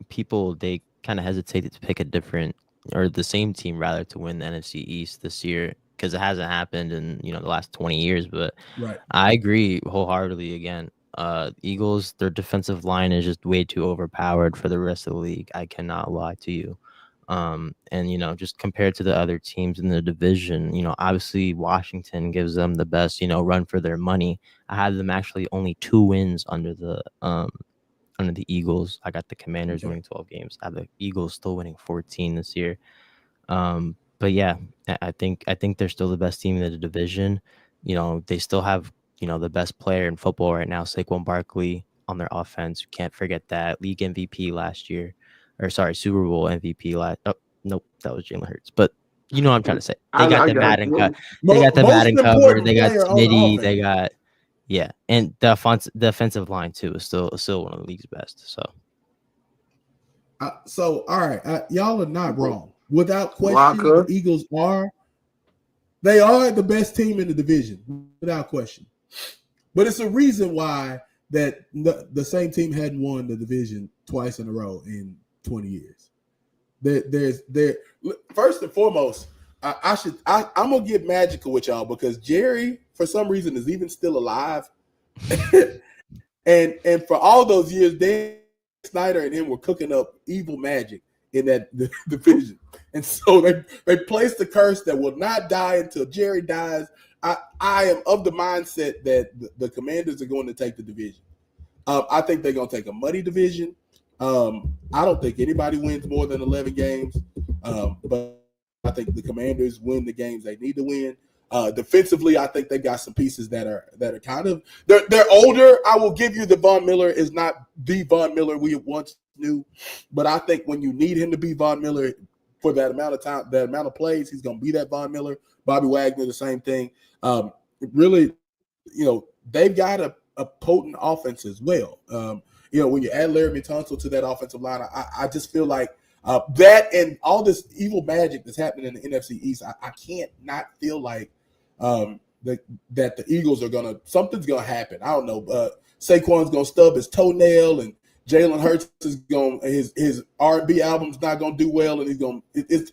people they kind of hesitated to pick a different or the same team rather to win the NFC East this year because it hasn't happened in the last 20 years. But right. I agree wholeheartedly. Again, Eagles, their defensive line is just way too overpowered for the rest of the league. I cannot lie to you. And just compared to the other teams in the division, obviously Washington gives them the best run for their money. I had them actually only 2 wins under the Eagles. I got the Commanders winning 12 games. I have the Eagles still winning 14 this year. But yeah, I think they're still the best team in the division. They still have the best player in football right now, Saquon Barkley, on their offense. You can't forget that. League MVP last year, or sorry, Super Bowl MVP last. Oh, nope, that was Jalen Hurts. But you know what I'm trying to say. They got the Madden cover. They got the Madden cover. They got Smitty. They got and the offensive line too is still one of the league's best. So all right, y'all are not wrong. Without question, the Eagles are the best team in the division, without question. But it's a reason why that the same team hadn't won the division twice in a row in 20 years. There's first and foremost, I'm gonna get magical with y'all because Jerry, for some reason, is even still alive. and for all those years, Dan Snyder and him were cooking up evil magic in that division. And so they placed the curse that will not die until Jerry dies. I am of the mindset that the Commanders are going to take the division. I think they're going to take a muddy division. I don't think anybody wins more than 11 games. But I think the Commanders win the games they need to win. Defensively, I think they got some pieces that are kind of they're older. I will give you the Von Miller is not the Von Miller we once knew, but I think when you need him to be Von Miller for that amount of time, that amount of plays, he's going to be that Von Miller. Bobby Wagner, the same thing. Really, they've got a potent offense as well. When you add Larry Tunsil to that offensive line, I just feel like that and all this evil magic that's happening in the NFC East, I can't not feel like that the Eagles are something's gonna happen. I don't know. Saquon's gonna stub his toenail, and Jalen Hurts is his R&B album's not gonna do well, and he's gonna.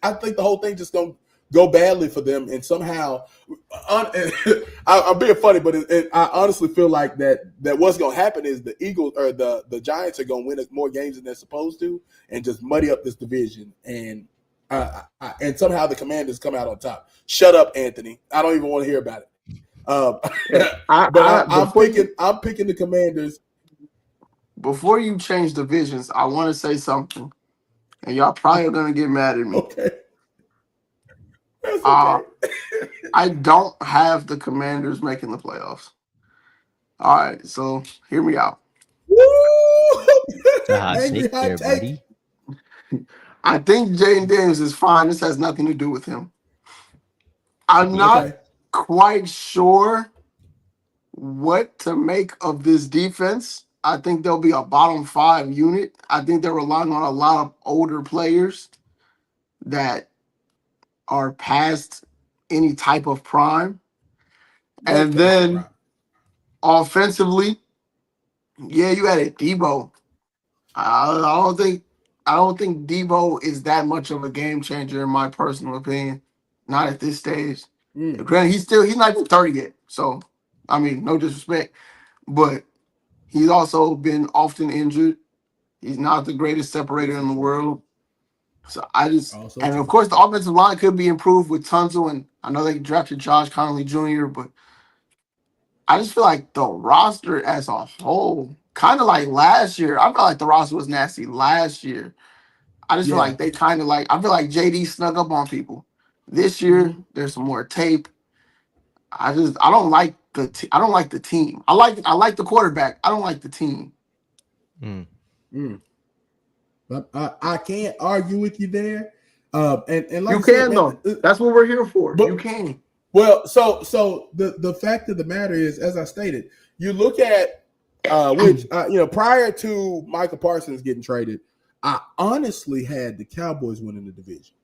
I think the whole thing just gonna go badly for them, and somehow I'm being funny, but I honestly feel like that what's gonna happen is the Eagles or the Giants are gonna win more games than they're supposed to, and just muddy up this division, and somehow the Commanders come out on top. Shut up, Anthony. I don't even want to hear about it. I'm picking the Commanders. Before you change divisions, I want to say something, and y'all probably are gonna get mad at me. Okay. That's okay. I don't have the Commanders making the playoffs. All right, so hear me out. Woo! Hot take there, buddy. I think Jaden Daniels is fine. This has nothing to do with him. I'm not Okay. quite sure what to make of this defense. I think they'll be a bottom 5 unit. I think they're relying on a lot of older players that are past any type of prime. Most And past the then prime. offensively, yeah, you added Debo. I don't think Debo is that much of a game changer in my personal opinion. Not at this stage. Granted, he's not even 30 yet. So I mean, no disrespect, but he's also been often injured. He's not the greatest separator This in is the true. world. So Also and of true. course the offensive line could be improved with Tunzel, and I know they drafted Josh Connolly Jr., but I just feel like the roster as a whole, kind of like last year, I felt like the roster was nasty last year. I just feel Yeah. like they kind of like, I feel like JD snuck up on people. This year, there's some more tape. I don't like I don't like the team. I like the quarterback. I don't like the team. Mm. I can't argue with you there. And like You I said, can man, though. That's what we're here for. but You can. well, so the fact of the matter is, as I stated, you look at which prior to Michael Parsons getting traded, I honestly had the Cowboys winning the division.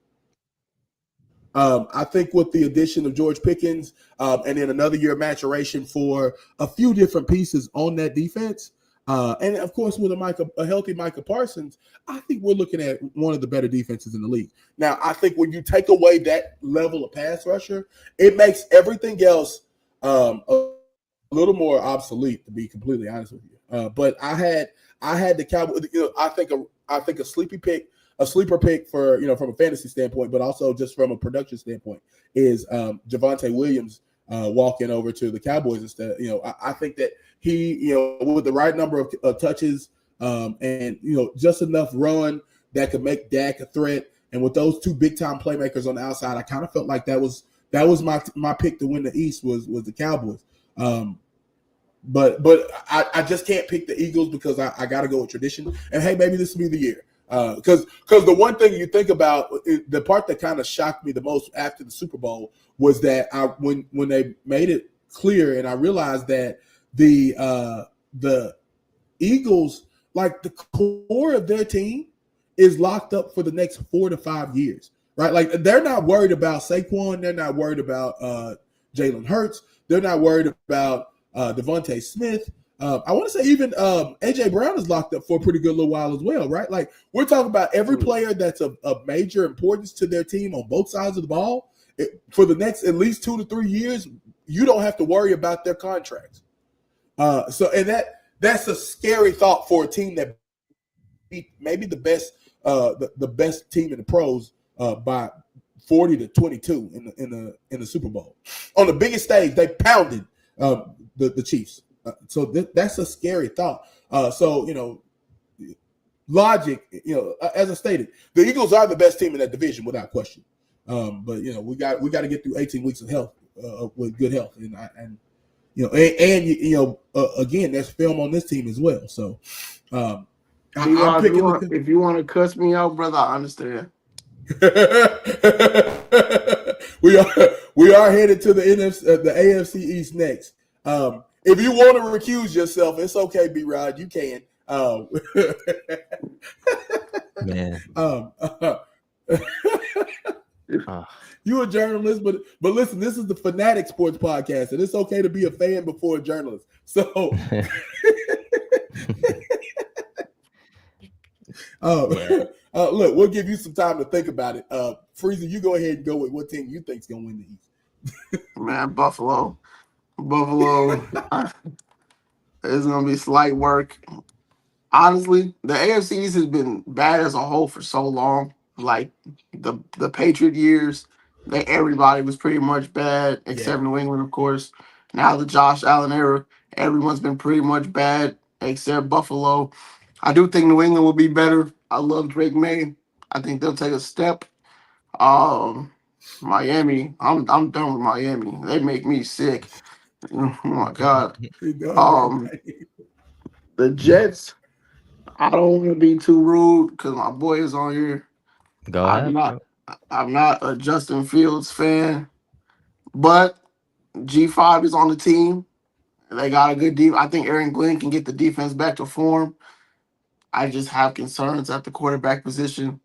I think with the addition of George Pickens and then another year of maturation for a few different pieces on that defense, and of course with a healthy Micah Parsons, I think we're looking at one of the better defenses in the league. Now, I think when you take away that level of pass rusher, it makes everything else a little more obsolete, to be completely honest with you. But I had the Cowboys. I think a sleeper pick for from a fantasy standpoint, but also just from a production standpoint, is Javonte Williams walking over to the Cowboys instead. I think that he with the right number of touches and just enough run that could make Dak a threat, and with those two big time playmakers on the outside, I kind of felt like that was my pick to win the East was the Cowboys. But I just can't pick the Eagles because I got to go with tradition. And hey, maybe this will be the year. Because the one thing you think about, the part that kind of shocked me the most after the Super Bowl was that when they made it clear, and I realized that the Eagles, like the core of their team, is locked up for the next 4 to 5 years, right? Like they're not worried about Saquon, they're not worried about Jalen Hurts, they're not worried about Devontae Smith. I want to say even AJ Brown is locked up for a pretty good little while as well, right? Like we're talking about every player that's of major importance to their team on both sides of the ball for the next at least 2 to 3 years. You don't have to worry about their contracts. And that's a scary thought for a team that beat maybe the best the best team in the pros by 40-22 in the Super Bowl. On the biggest stage, they pounded the Chiefs. So that's a scary thought. Logic, as I stated, the Eagles are the best team in that division without question. But we got to get through 18 weeks of health with good health, and again, there's film on this team as well. So I'm picking If you want to cuss me out, brother, I understand. we are headed to the AFC East next. If you want to recuse yourself, it's okay, B Rod. You can. Man. You a journalist, but listen, this is the Fanatic Sports Podcast, and it's okay to be a fan before a journalist. So, look, we'll give you some time to think about it. Freezer, you go ahead and go with what team you think's gonna win the East. Man, Buffalo, it's gonna be slight work. Honestly, the AFC East has been bad as a whole for so long. Like the Patriot years, everybody was pretty much bad except New England, of course. Now the Josh Allen era, everyone's been pretty much bad except Buffalo. I do think New England will be better. I love Drake May. I think they'll take a step. Miami, I'm done with Miami. They make me sick. Oh my god. The Jets, I don't want to be too rude because my boy is on here. Go I'm ahead, not bro. I'm not a Justin Fields fan, but G5 is on the team. They got a good deep. I think Aaron Glenn can get the defense back to form. I just have concerns at the quarterback position.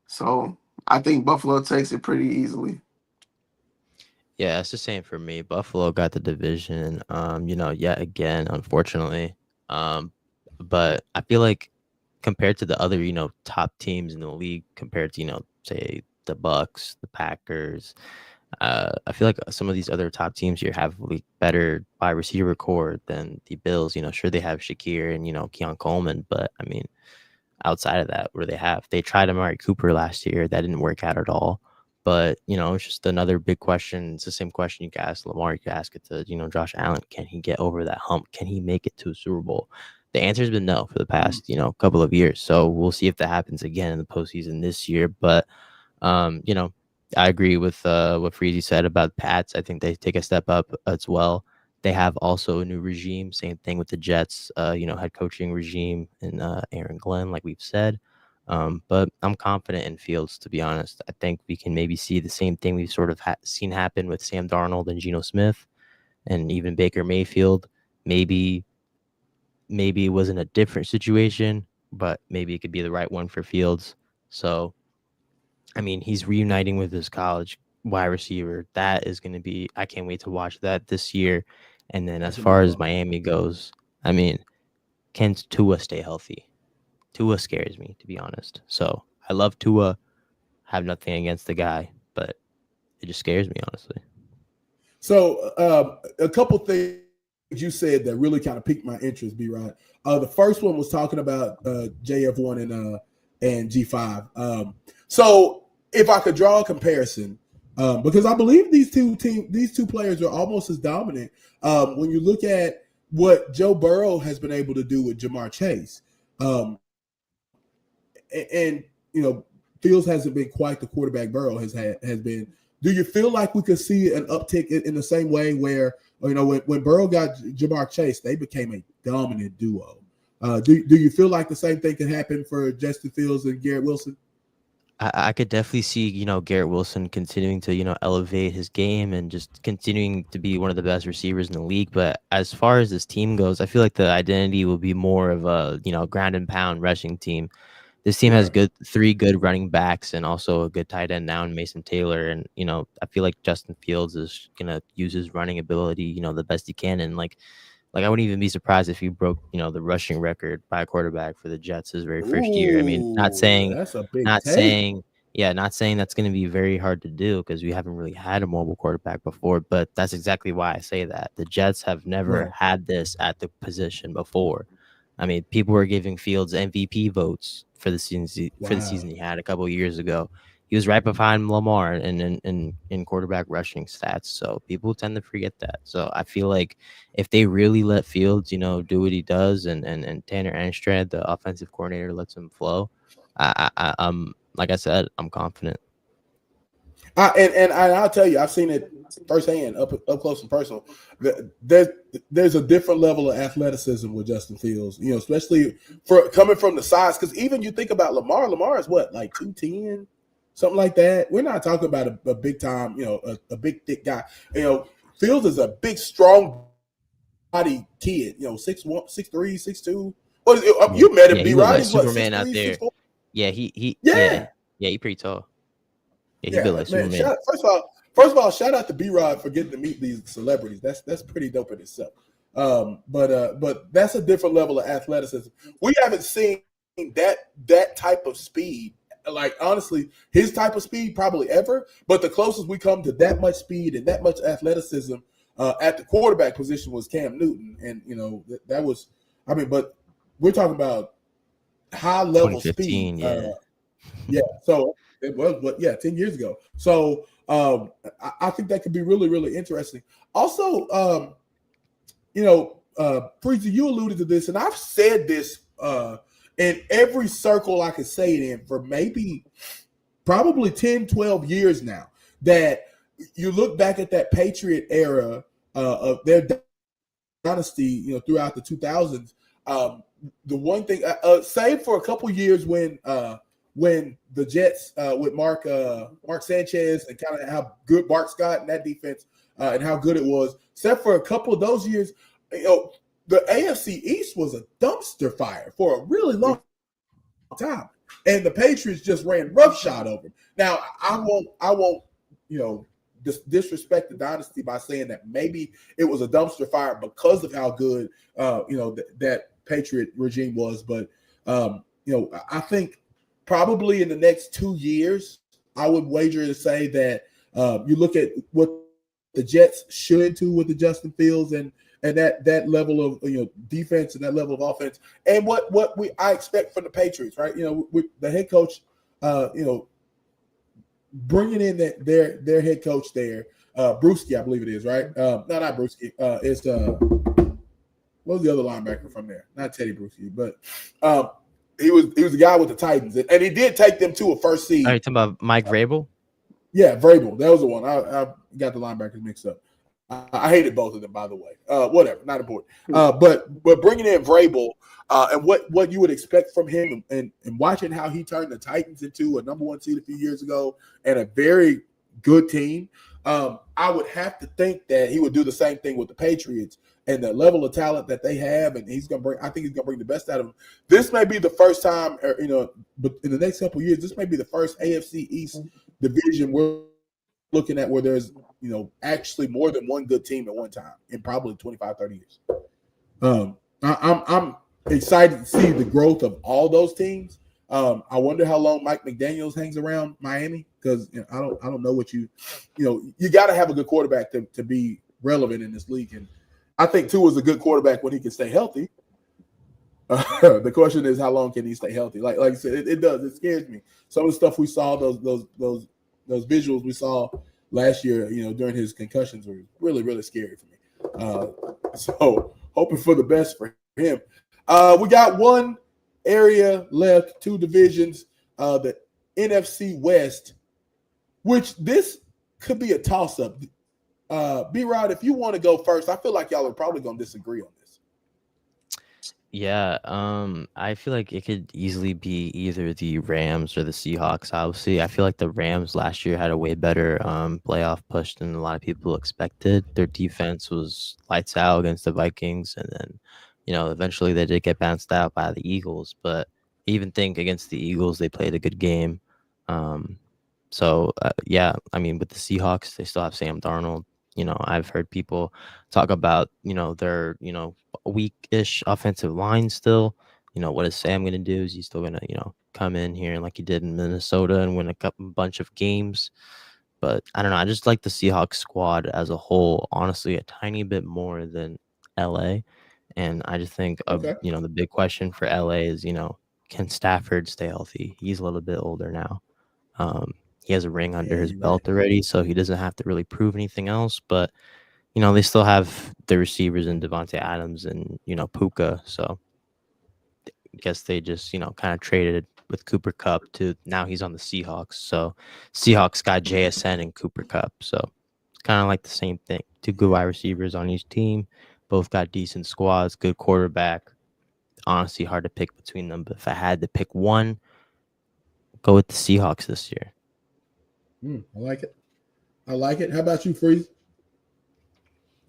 So I think Buffalo takes it pretty easily. Yeah, it's the same for me. Buffalo got the division, yet again, unfortunately. Um, but I feel like compared to the other, top teams in the league, compared to, say the Bucks, the Packers, I feel like some of these other top teams here have like better wide receiver core than the Bills. Sure they have Shakir and Keon Coleman, but I mean, outside of that, what do they have? They tried Amari Cooper last year, that didn't work out at all. But it's just another big question. It's the same question you can ask Lamar, you can ask it to Josh Allen. Can he get over that hump? Can he make it to a Super Bowl? The answer has been no for the past couple of years. So we'll see if that happens again in the postseason this year. But um, you know, I agree with what Freezy said about Pats. I think they take a step up as well. They have also a new regime. Same thing with the Jets. Head coaching regime and Aaron Glenn, like we've said. But I'm confident in Fields, to be honest. I think we can maybe see the same thing we've sort of seen happen with Sam Darnold and Geno Smith, and even Baker Mayfield. Maybe it was in a different situation, but maybe it could be the right one for Fields. So I mean, he's reuniting with his college wide receiver. That is going to be, I can't wait to watch that this year. And then That as should be far as fun. Miami goes, I mean, can Tua stay healthy? Tua scares me, to be honest. So I love Tua, have nothing against the guy, but it just scares me, honestly. So a couple things you said that really kind of piqued my interest, B-Rod. The first one was talking about JF1 and G5. So if I could draw a comparison, because I believe these two players are almost as dominant when you look at what Joe Burrow has been able to do with Jamar Chase. And Fields hasn't been quite the quarterback Burrow has been. Do you feel like we could see an uptick in the same way where when Burrow got Jamar Chase, they became a dominant duo? Do you feel like the same thing can happen for Justin Fields and Garrett Wilson? I could definitely see, Garrett Wilson continuing to, elevate his game and just continuing to be one of the best receivers in the league. But as far as this team goes, I feel like the identity will be more of a, ground and pound rushing team. This team has three good running backs and also a good tight end now in Mason Taylor. And, I feel like Justin Fields is going to use his running ability, the best he can. And like I wouldn't even be surprised if he broke, the rushing record by a quarterback for the Jets his very first year. I mean, Ooh, that's a big not take. saying, not saying that's going to be very hard to do because we haven't really had a mobile quarterback before, but that's exactly why I say that. The Jets have never Right. had this at the position before. I mean, people were giving Fields MVP votes for the season he had a couple of years ago. He was right behind Lamar in quarterback rushing stats. So people tend to forget that. So I feel like if they really let Fields, do what he does, and Tanner Anstrad, the offensive coordinator, lets him flow, I'm like I said, I'm confident. And I'll tell you, I've seen it firsthand, up close and personal. There's a different level of athleticism with Justin Fields, especially for coming from the size. Because even you think about Lamar. Lamar is what, like 210, something like that. We're not talking about a big time, a big thick guy. Fields is a big, strong body kid. 6'1", 6'3", 6'2". What is it? Yeah, You met him, he looked B-Rod. like He's what, Superman out 6'3", there. 6'4"? Yeah, he Yeah. he pretty tall. Yeah, he built Yeah, like man. Superman. First of all, shout out to B-Rod for getting to meet these celebrities. That's pretty dope in itself. But that's a different level of athleticism. We haven't seen that type of speed. Like, honestly, his type of speed probably ever. But the closest we come to that much speed and that much athleticism at the quarterback position was Cam Newton, and that was. I mean, but we're talking about high level speed. 2015, yeah. Yeah, so it was, but yeah, 10 years ago. So I think that could be really, really interesting. Also, Preacher, you alluded to this, and I've said this in every circle I could say it in for probably 10, 12 years now, that you look back at that Patriot era of their dynasty, throughout the 2000s. The one thing, save for a couple years when when the Jets with Mark Sanchez and kind of how good Bart Scott and that defense and how good it was, except for a couple of those years, the AFC East was a dumpster fire for a really long time, and the Patriots just ran roughshod over them. Now, I won't, disrespect the dynasty by saying that maybe it was a dumpster fire because of how good, that Patriot regime was. But, I think probably in the next 2 years, I would wager to say that you look at what the Jets should do with the Justin Fields and that level of defense and that level of offense, and what I expect from the Patriots, right? With the head coach, bringing in their head coach there, Brewski, I believe it is, right? No, not Brewski. It's what was the other linebacker from there? Not Teddy Brewski, but he was the guy with the Titans, and he did take them to a first seed. Are you talking about Mike Vrabel? Yeah, Vrabel. That was the one. I got the linebackers mixed up. I hated both of them, by the way. Whatever, not important. But bringing in Vrabel and what you would expect from him, and watching how he turned the Titans into a number 1 seed a few years ago and a very good team, I would have to think that he would do the same thing with the Patriots and the level of talent that they have, and he's gonna bring. I think he's gonna bring the best out of them. This may be the first time, but in the next couple of years, this may be the first AFC East division we're looking at where there's actually more than one good team at one time in probably 25, 30 years. I'm excited to see the growth of all those teams. I wonder how long Mike McDaniels hangs around Miami, because I don't know what you got to have a good quarterback to be relevant in this league, and I think Tua is a good quarterback when he can stay healthy. The question is, how long can he stay healthy? Like I said, it does. It scares me. Some of the stuff we saw, those visuals we saw last year, during his concussions, were really, really scary for me. So hoping for the best for him. We got one area left, 2 divisions, the NFC West, which this could be a toss-up. B-Rod, if you want to go first, I feel like y'all are probably going to disagree on this. Yeah, I feel like it could easily be either the Rams or the Seahawks. Obviously, I feel like the Rams last year had a way better playoff push than a lot of people expected. Their defense was lights out against the Vikings, and then, eventually they did get bounced out by the Eagles. But I even think against the Eagles, they played a good game. So yeah, I mean, with the Seahawks, they still have Sam Darnold. I've heard people talk about, their, weak-ish offensive line still. What is Sam going to do? Is he still going to, come in here like he did in Minnesota and win a bunch of games? But I don't know. I just like the Seahawks squad as a whole, honestly, a tiny bit more than LA. And I just think, the big question for LA is, can Stafford stay healthy? He's a little bit older now. He has a ring under his belt already, so he doesn't have to really prove anything else. But, they still have the receivers in Devontae Adams and, Puka. So I guess they just, kind of traded with Cooper Kupp to now he's on the Seahawks. So Seahawks got JSN and Cooper Kupp. So it's kind of like the same thing. 2 good wide receivers on each team. Both got decent squads, good quarterback. Honestly, hard to pick between them. But if I had to pick one, go with the Seahawks this year. I like it. How about you, Freeze?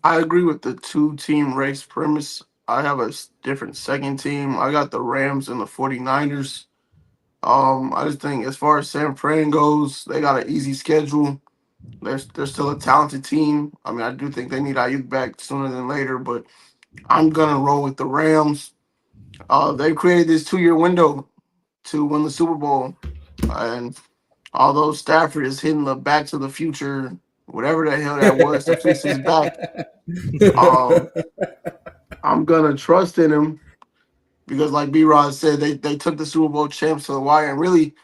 I agree with the 2-team race premise. I have a different second team. I got the Rams and the 49ers. I just think as far as San Fran goes, they got an easy schedule. They're still a talented team. I mean, I do think they need Ayuk back sooner than later, but I'm going to roll with the Rams. They created this 2-year window to win the Super Bowl. And although Stafford is hitting the Back to the Future, whatever the hell that was, to fix his back, I'm going to trust in him because, like B-Rod said, they took the Super Bowl champs to the wire. And really,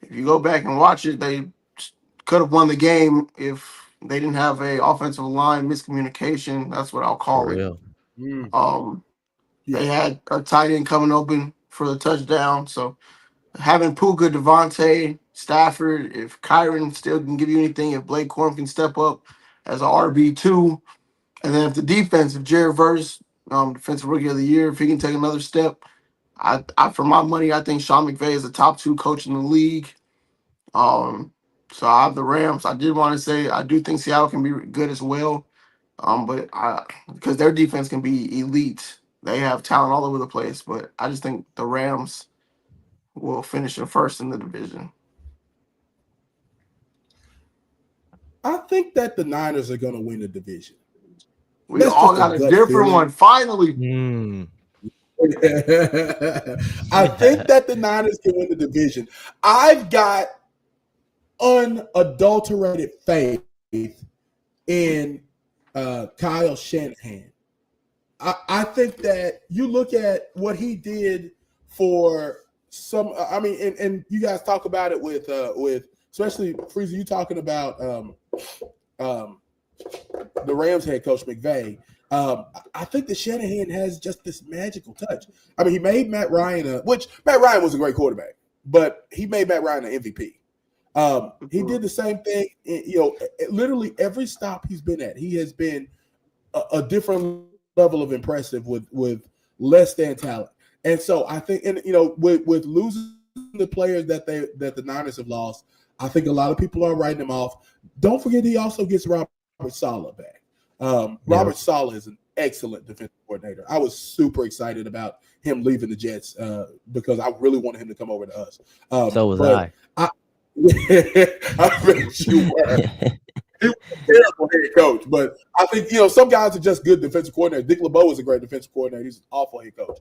if you go back and watch it, they could have won the game if they didn't have a offensive line miscommunication. That's what I'll call For it. real. They had a tight end coming open for the touchdown. So having Puka, Devontae, Stafford, if Kyron still can give you anything, if Blake Corum can step up as a RB2, and then if the defense, if Jared Verse, defensive rookie of the year, if he can take another step, I for my money, I think Sean McVay is the top 2 coach in the league. Um, so I have the Rams. I did want to say I do think Seattle can be good as well. But I because their defense can be elite. They have talent all over the place, but I just think the Rams will finish in first in the division. I think that the Niners are going to win the division. We all got a different one. Finally. I think that the Niners can win the division. I've got unadulterated faith in Kyle Shanahan. I think that you look at what he did for some. I mean, and you guys talk about it with especially Freezer. You talking about the Rams head coach McVay. I think that Shanahan has just this magical touch. I mean, he made Matt Ryan, which Matt Ryan was a great quarterback, but he made Matt Ryan an MVP. He did the same thing. Literally every stop he's been at, he has been a different level of impressive with less than talent. And so I think, and with losing the players that the Niners have lost, I think a lot of people are writing him off. Don't forget he also gets Robert Saleh back. Robert Saleh is an excellent defensive coordinator. I was super excited about him leaving the Jets because I really wanted him to come over to us. So was I. I bet you were. He was a terrible head coach, but I think some guys are just good defensive coordinators. Dick LeBeau is a great defensive coordinator. He's an awful head coach.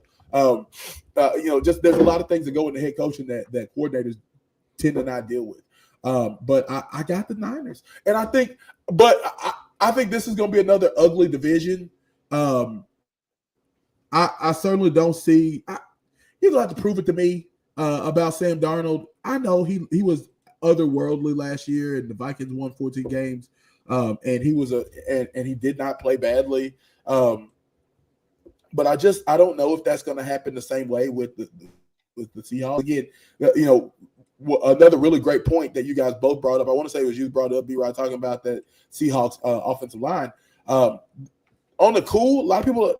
Just there's a lot of things that go into head coaching that coordinators tend to not deal with. But I got the Niners, and I think this is going to be another ugly division. I certainly don't see. You're going to have to prove it to me about Sam Darnold. I know he was otherworldly last year, and the Vikings won 14 games, and he was and he did not play badly. But I don't know if that's going to happen the same way with the Seahawks. Again, another really great point that you guys both brought up. I want to say it was you brought up, B-Rod, talking about that Seahawks offensive line. On the cool, a lot of people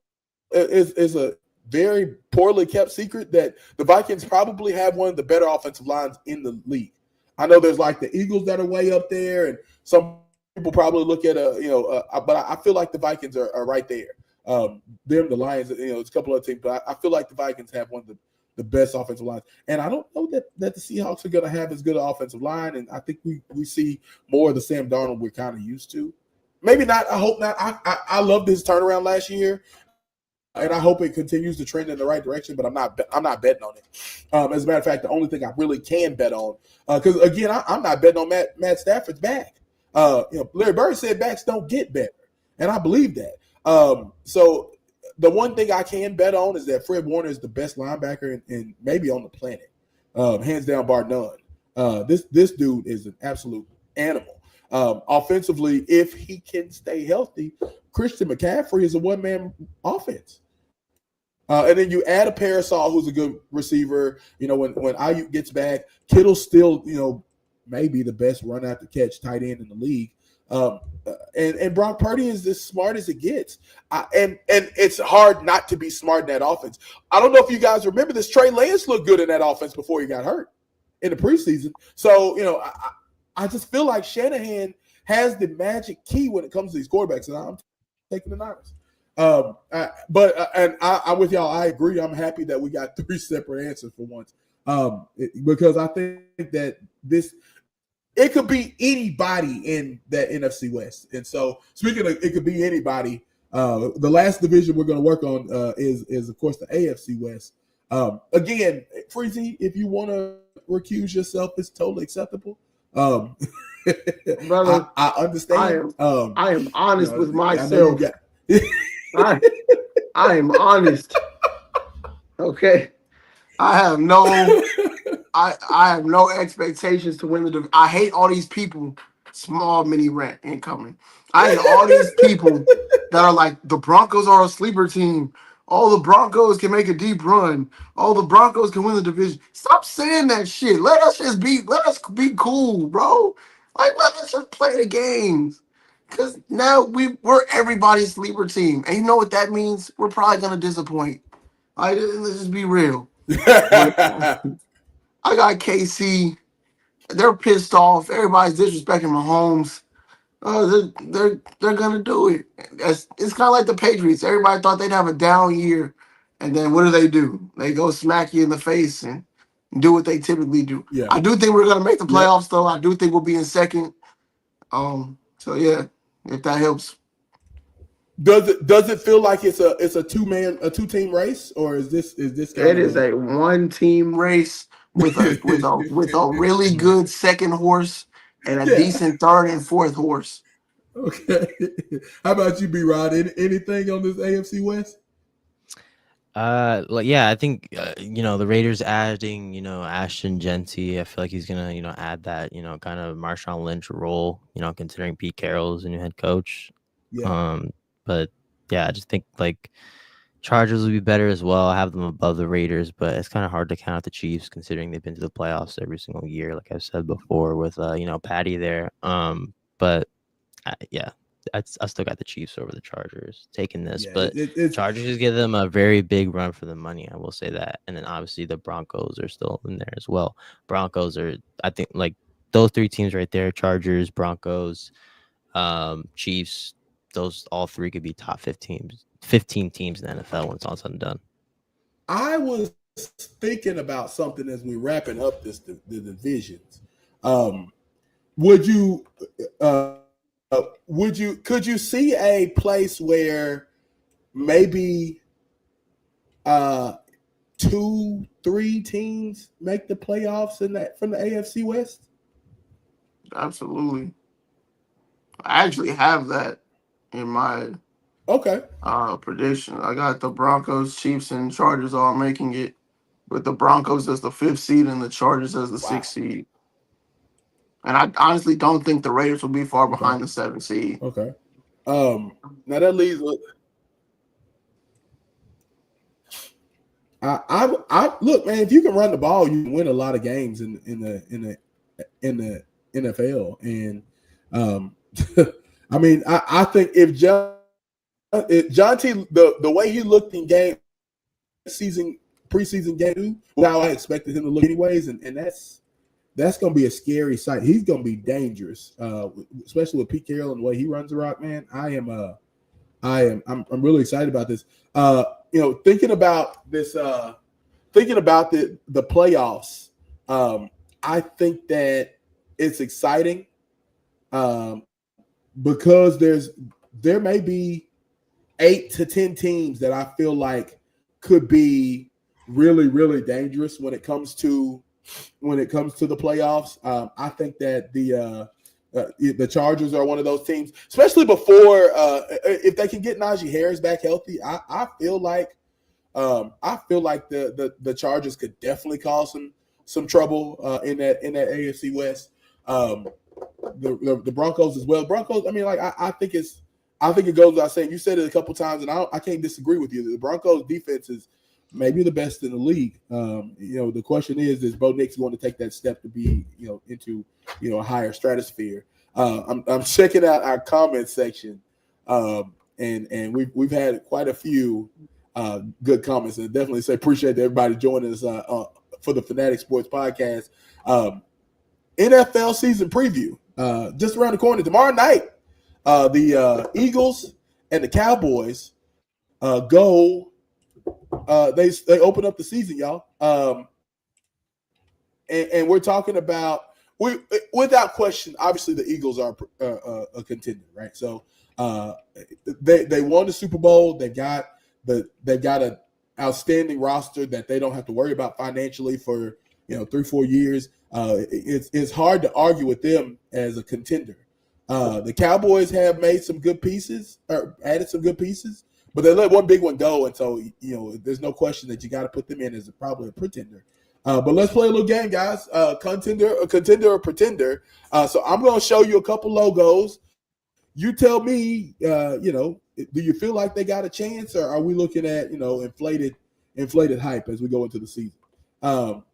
is a very poorly kept secret that the Vikings probably have one of the better offensive lines in the league. I know there's like the Eagles that are way up there, and some people probably look at but I feel like the Vikings are right there. The Lions, it's a couple of teams, but I feel like the Vikings have one of the best offensive lines. And I don't know that the Seahawks are going to have as good an offensive line, and I think we see more of the Sam Darnold we're kind of used to. Maybe not. I hope not. I loved his turnaround last year, and I hope it continues to trend in the right direction. But I'm not betting on it. As a matter of fact, the only thing I really can bet on, because again, I'm not betting on Matt Stafford's back. Larry Bird said backs don't get better, and I believe that. So the one thing I can bet on is that Fred Warner is the best linebacker in maybe on the planet, hands down, bar none. This dude is an absolute animal. Offensively, if he can stay healthy, Christian McCaffrey is a one-man offense. And then you add a Parasol, who's a good receiver. When Ayuk gets back, Kittle's still, maybe the best run after catch tight end in the league. And Brock Purdy is as smart as it gets. And it's hard not to be smart in that offense. I don't know if you guys remember this. Trey Lance looked good in that offense before he got hurt in the preseason. So, I just feel like Shanahan has the magic key when it comes to these quarterbacks, and I'm taking the Niners. I'm with y'all. I agree. I'm happy that we got 3 separate answers for once, because I think that it could be anybody in that NFC West. And so, speaking of, it could be anybody. The last division we're going to work on is of course the AFC West. Again, Freezy, if you want to recuse yourself, it's totally acceptable. Brother, I understand. I am honest with myself. I am honest. Okay. I have no expectations to win the division. I hate all these people. Small mini rant incoming. I hate all these people that are like, the Broncos are a sleeper team. All the Broncos can make a deep run. All the Broncos can win the division. Stop saying that shit. Let us be cool, bro. Like, let us just play the games. Because now we're everybody's sleeper team. And you know what that means? We're probably going to disappoint. Let's just be real. But I got KC. They're pissed off. Everybody's disrespecting Mahomes. Oh, they're gonna do it. It's kind of like the Patriots. Everybody thought they'd have a down year, and then what do? They go smack you in the face and do what they typically do. Yeah. I do think we're gonna make the playoffs, though. I do think we'll be in second. So yeah, if that helps. Does it feel like it's a two team race, or is this It is a one team race with a really good second horse and a decent third and fourth horse. Okay. How about you, B-Rod? Anything on this AFC West? I think the Raiders adding Ashton Genty. I feel like he's gonna add that kind of Marshawn Lynch role. Considering Pete Carroll's a new head coach. Yeah. But yeah, I just think like Chargers will be better as well. I have them above the Raiders, but it's kind of hard to count out the Chiefs considering they've been to the playoffs every single year, like I've said before, with Patty there. But I still got the Chiefs over the Chargers taking this, but Chargers just give them a very big run for the money. I will say that. And then obviously the Broncos are still in there as well. Broncos are, I think, like those three teams right there, Chargers, Broncos, Chiefs, those all three could be top 15 teams in the NFL when it's all said and done. I was thinking about something as we wrapping up the divisions. Could you see a place where maybe 2-3 teams make the playoffs from the AFC West? Absolutely. I actually have that in my prediction. I got the Broncos, Chiefs, and Chargers all making it, with the Broncos as the 5th seed and the Chargers as the 6th seed. And I honestly don't think the Raiders will be far behind the 7th seed. Okay. Now that leaves. I look, man. If you can run the ball, you can win a lot of games in the NFL. And I mean, I think if John T, the way he looked in preseason game, how I expected him to look anyways, and that's going to be a scary sight. He's going to be dangerous, especially with Pete Carroll and the way he runs the rock, man. I'm really excited about this. Thinking about this, thinking about the playoffs, I think that it's exciting because there may be 8 to 10 teams that I feel like could be really, really dangerous when it comes to the playoffs. I think that the Chargers are one of those teams, especially before if they can get Najee Harris back healthy. I feel like the Chargers could definitely cause some trouble in that AFC West. The Broncos as well. Broncos. I mean, like I think it goes without saying. You said it a couple times, and I can't disagree with you. The Broncos defense is maybe the best in the league. The question is Bo Nix going to take that step to be, into, a higher stratosphere? I'm checking out our comment section, and we've had quite a few good comments, and definitely say appreciate everybody joining us for the Fanatic Sports Podcast. NFL season preview just around the corner tomorrow night. The Eagles and the Cowboys go. They open up the season, y'all. And we're talking about without question. Obviously, the Eagles are a contender, right? So they won the Super Bowl. They got an outstanding roster that they don't have to worry about financially for 3-4 years. It's hard to argue with them as a contender. The Cowboys have made some good pieces or added some good pieces. But they let one big one go, and so there's no question that you got to put them in as probably a pretender. But let's play a little game, guys. Contender, or pretender. So I'm going to show you a couple logos. You tell me, do you feel like they got a chance, or are we looking at inflated hype as we go into the season? I'll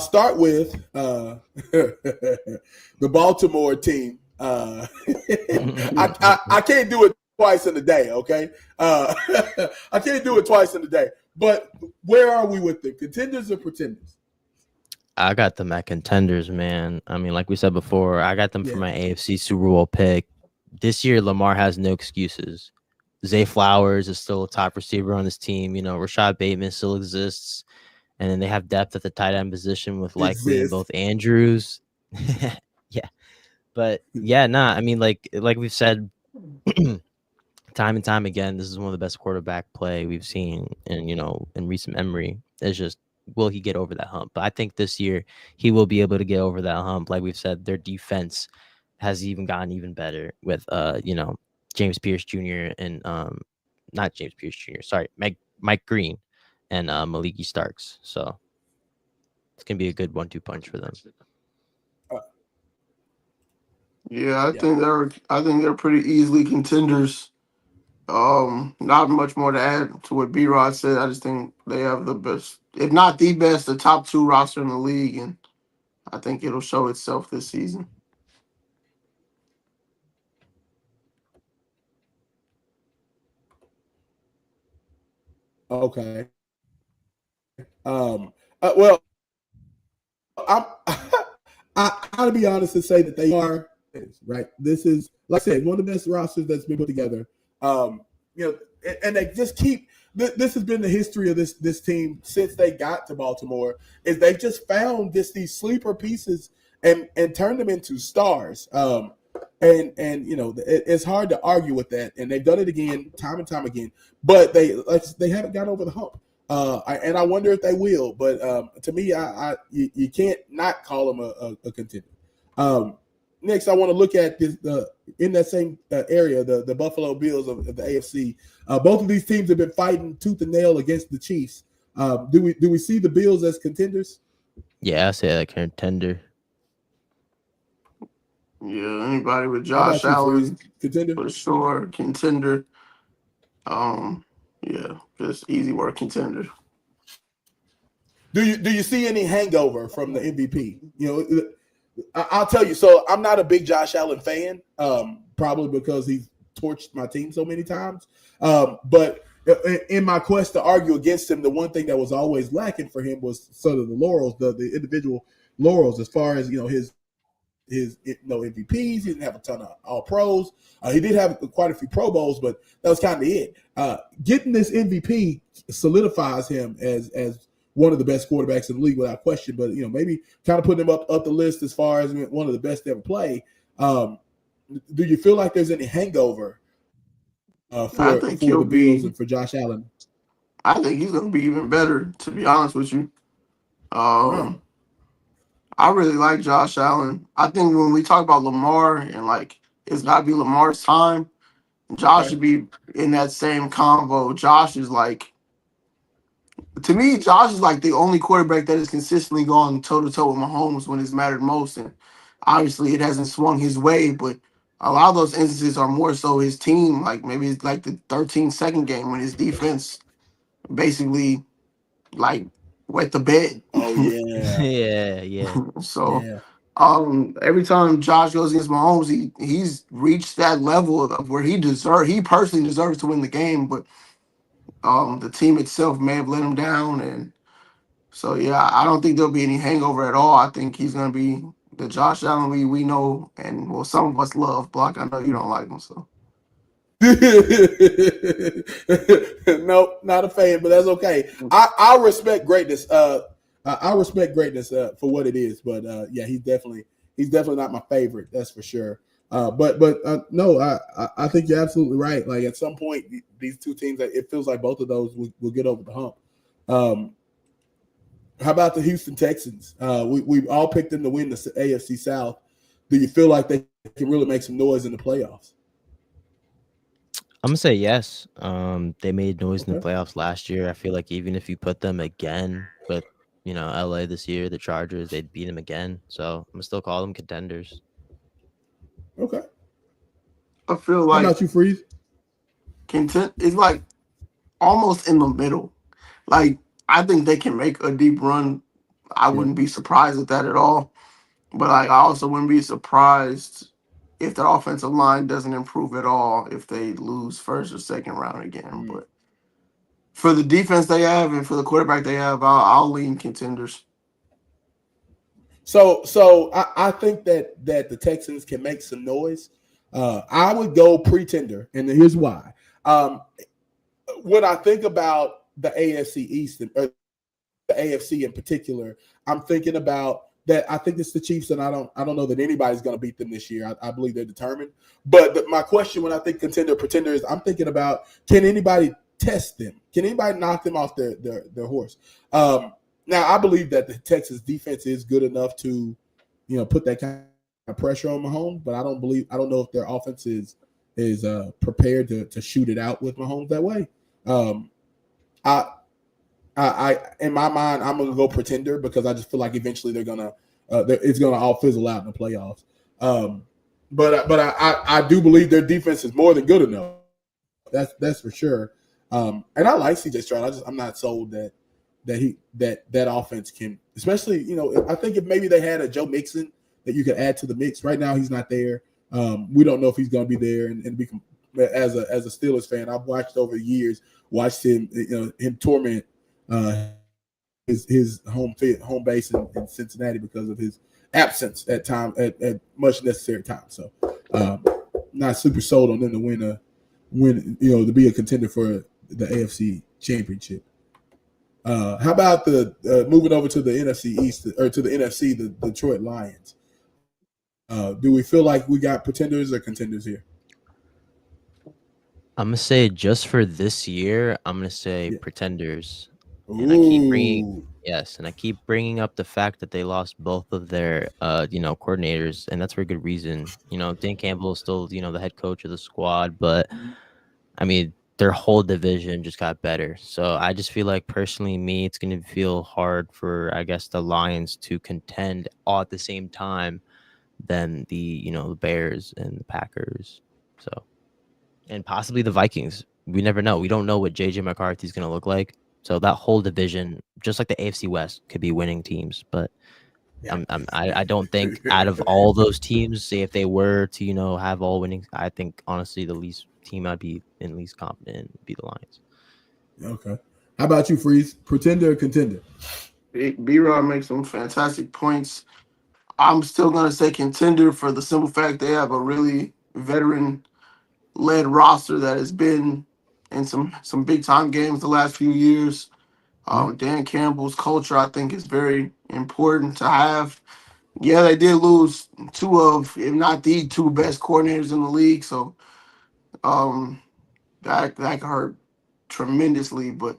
start with the Baltimore team. I can't do it twice in a day, okay? I can't do it twice in a day. But where are we with the contenders or pretenders? I got them at contenders, man. I mean, like we said before, I got them for my AFC Super Bowl pick. This year, Lamar has no excuses. Zay Flowers is still a top receiver on this team. Rashad Bateman still exists. And then they have depth at the tight end position with likely both Andrews. Yeah. But yeah, I mean, like we've said time and time again, this is one of the best quarterback play we've seen in recent memory. It's just, will he get over that hump? But I think this year he will be able to get over that hump. Like we've said, their defense has even gotten even better with James Pierce Jr. and not James Pierce Jr. Sorry, Mike Green and Maliki Starks. So it's gonna be a good 1-2 punch for them. Yeah, I think they're pretty easily contenders. Not much more to add to what B-Rod said. I just think they have the best, if not the best, the top 2 roster in the league, and I think it'll show itself this season. Okay. Well, I'm I gotta be honest and say that they are right. This is, like I said, one of the best rosters that's been put together. And they just keep. This has been the history of this team since they got to Baltimore. Is they've just found these sleeper pieces and turned them into stars. It's hard to argue with that. And they've done it again, time and time again. But they haven't got over the hump. And I wonder if they will. But to me, you can't not call them a contender. Next, I want to look at this in that same area, the Buffalo Bills of the AFC. Both of these teams have been fighting tooth and nail against the Chiefs. Do we see the Bills as contenders? Yeah, I say a contender. Yeah, anybody with Josh Allen, contender for sure, contender. Yeah, just easy word, contender. Do you see any hangover from the MVP? I'll tell you. So I'm not a big Josh Allen fan, probably because he's torched my team so many times. But in my quest to argue against him, the one thing that was always lacking for him was sort of the laurels, the individual laurels, as far as his MVPs. He didn't have a ton of all pros. He did have quite a few Pro Bowls, but that was kind of it. Getting this MVP solidifies him as one of the best quarterbacks in the league without question. But maybe kind of putting him up the list as far as one of the best to ever play. Do you feel like there's any hangover for the Bills and for Josh Allen? I think he's going to be even better, to be honest with you. I really like Josh Allen. I think when we talk about Lamar and it's got to be Lamar's time, Josh should be in that same convo. Josh is to me, Josh is the only quarterback that has consistently gone toe-to-toe with Mahomes when it's mattered most. And obviously it hasn't swung his way, but a lot of those instances are more so his team. Maybe it's the 13-second game when his defense basically wet the bed. Oh yeah. yeah. So every time Josh goes against Mahomes, he's reached that level of where he personally deserves to win the game, but the team itself may have let him down. And so I don't think there'll be any hangover at all. I think he's gonna be the Josh Allen we know and some of us love. Block, I know you don't like him, so. Nope, not a fan, but that's okay. I respect greatness. I respect greatness for what it is, but he's definitely not my favorite. That's for sure. But no, I think you're absolutely right. At some point, these two teams, it feels like both of those will get over the hump. How about the Houston Texans? We all picked them to win the AFC South. Do you feel like they can really make some noise in the playoffs? I'm gonna say yes. They made noise in the playoffs last year. I feel like even if you put them again with LA this year, the Chargers, they'd beat them again. So I'm gonna still call them contenders. Okay. I feel like how about you, Freeze? Content is almost in the middle. I think they can make a deep run. I wouldn't be surprised at that at all. But I also wouldn't be surprised if their offensive line doesn't improve at all if they lose first or second round again. But for the defense they have and for the quarterback they have, I'll lean contenders. So I think that the Texans can make some noise. I would go pretender, and here's why. When I think about the AFC East, or the AFC in particular, I'm thinking about that. I think it's the Chiefs, and I don't know that anybody's going to beat them this year. I believe they're determined. But my question when I think contender, pretender is, I'm thinking about, can anybody test them? Can anybody knock them off their horse? Now, I believe that the Texas defense is good enough to, put that kind of pressure on Mahomes, but I don't know if their offense is prepared to shoot it out with Mahomes that way. I in my mind, I'm gonna go pretender because I just feel like eventually they're gonna it's gonna all fizzle out in the playoffs. But I do believe their defense is more than good enough. That's for sure. And I like CJ Stroud. I'm not sold that offense can, especially, I think if maybe they had a Joe Mixon that you could add to the mix. Right now he's not there. We don't know if he's going to be there, and as a Steelers fan, I've watched over the years, watched him torment his home base in Cincinnati because of his absence at much necessary time. So not super sold on them to win to be a contender for the AFC Championship. How about the moving over to the NFC East, or to the NFC, the Detroit Lions? Do we feel like we got pretenders or contenders here? I'm gonna say just for this year, I'm gonna say pretenders. And I keep bringing up the fact that they lost both of their coordinators, and that's for good reason. Dan Campbell is still the head coach of the squad, but I mean, their whole division just got better. So I just feel like, personally, it's going to feel hard for, I guess, the Lions to contend all at the same time than the Bears and the Packers. So, and possibly the Vikings. We never know. We don't know what JJ McCarthy's going to look like. So that whole division, just like the AFC West, could be winning teams. But I don't think out of all those teams, say if they were to have all winning, I think honestly the least team I'd be in least confident in would be the Lions. Okay. How about you, Freeze? Pretender or contender? B-Rod makes some fantastic points. I'm still going to say contender for the simple fact they have a really veteran-led roster that has been in some big-time games the last few years. Dan Campbell's culture, I think, is very important to have. Yeah, they did lose two of, if not the two best coordinators in the league, so that could hurt tremendously. But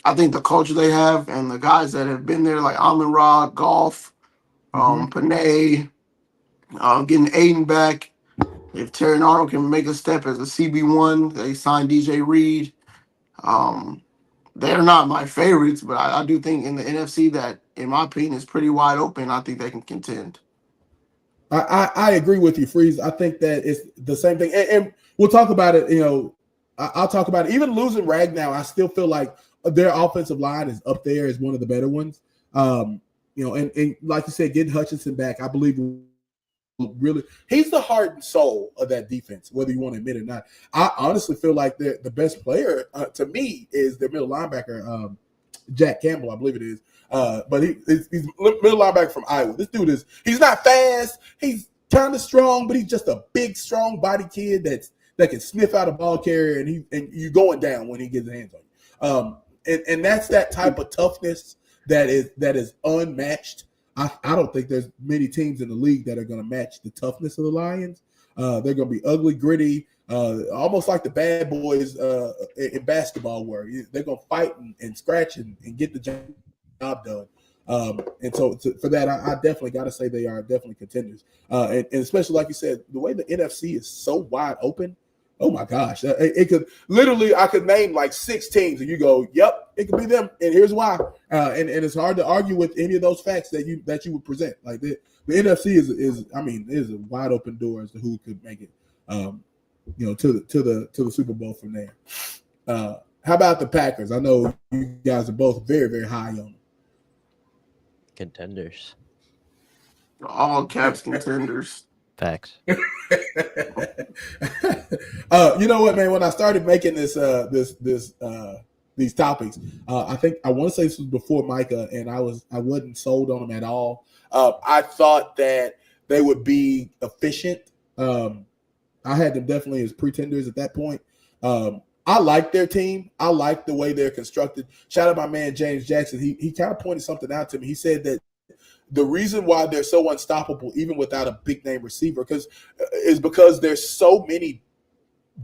I think the culture they have and the guys that have been there, like Amon-Ra, Goff, Panay, getting Aiden back. If Terry Arnold can make a step as a CB1, they signed DJ Reed. They're not my favorites, but I do think in the NFC that, in my opinion, is pretty wide open. I think they can contend. I agree with you, Freeze. I think that it's the same thing. And we'll talk about it. I'll talk about it. Even losing Ragnow, I still feel like their offensive line is up there as one of the better ones. And like you said, getting Hutchinson back, I believe really, he's the heart and soul of that defense, whether you want to admit it or not. I honestly feel like the best player to me is their middle linebacker, Jack Campbell, I believe it is. But he's middle linebacker from Iowa. This dude he's not fast. He's kind of strong, but he's just a big, strong body kid that can sniff out a ball carrier, and you're going down when he gets his hands on you. And that's that type of toughness that is unmatched. I don't think there's many teams in the league that are going to match the toughness of the Lions. They're going to be ugly, gritty, almost like the bad boys in basketball were. They're going to fight and scratch and get the job done. And so for that, I definitely got to say they are definitely contenders. And especially, like you said, the way the NFC is so wide open. Oh my gosh, it could literally, I could name like 6 teams and you go, yep, it could be them. And here's why. And it's hard to argue with any of those facts that you would present. Like the NFC is a wide open door as to who could make it, to the Super Bowl from there. How about the Packers? I know you guys are both very, very high on them. Contenders. All caps contenders. Facts. You know what, man? When I started making these topics, I think I want to say this was before Micah, and I wasn't sold on them at all. I thought that they would be efficient. I had them definitely as pretenders at that point. I like their team. I like the way they're constructed. Shout out my man James Jackson. He kind of pointed something out to me. He said that the reason why they're so unstoppable, even without a big name receiver, is because there's so many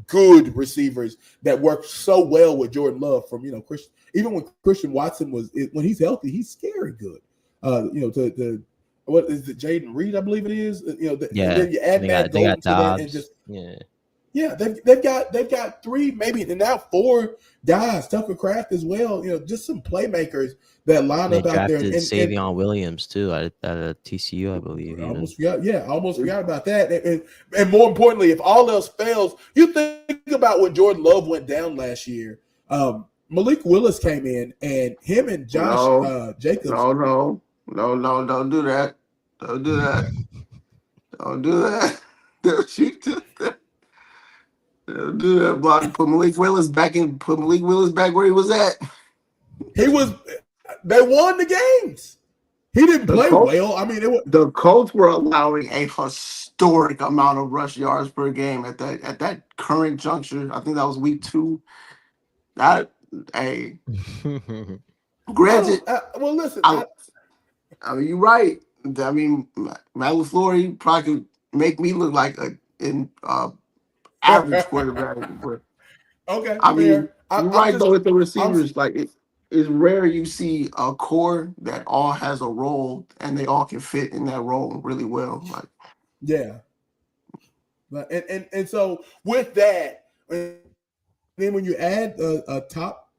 good receivers that work so well with Jordan Love. From Christian, even when Christian Watson when he's healthy, he's scary good. To what is it, Jaden Reed, I believe it is. And then you add Matt Golden to that, and just they've got 3, maybe and now 4 guys, Tucker Craft as well. Just some playmakers that line up out there. And Savion Williams too at TCU, I believe. Almost forgot about that. And more importantly, if all else fails, you think about when Jordan Love went down last year. Malik Willis came in, and him and Josh Jacobs. No, don't do that. Don't do that. Don't do that. Don't you do that. Don't do that, block. Put Malik Willis back where he was at. They won the games. He didn't play well. I mean, the Colts were allowing a historic amount of rush yards per game at that current juncture. I think that was week 2. Granted, well, listen. I mean, you're right. I mean, Matt LaFleur probably could make me look like an average quarterback. But, okay, I mean, you're right though with the receivers. It's rare you see a core that all has a role and they all can fit in that role really well. Yeah. And so with that, then when you add a top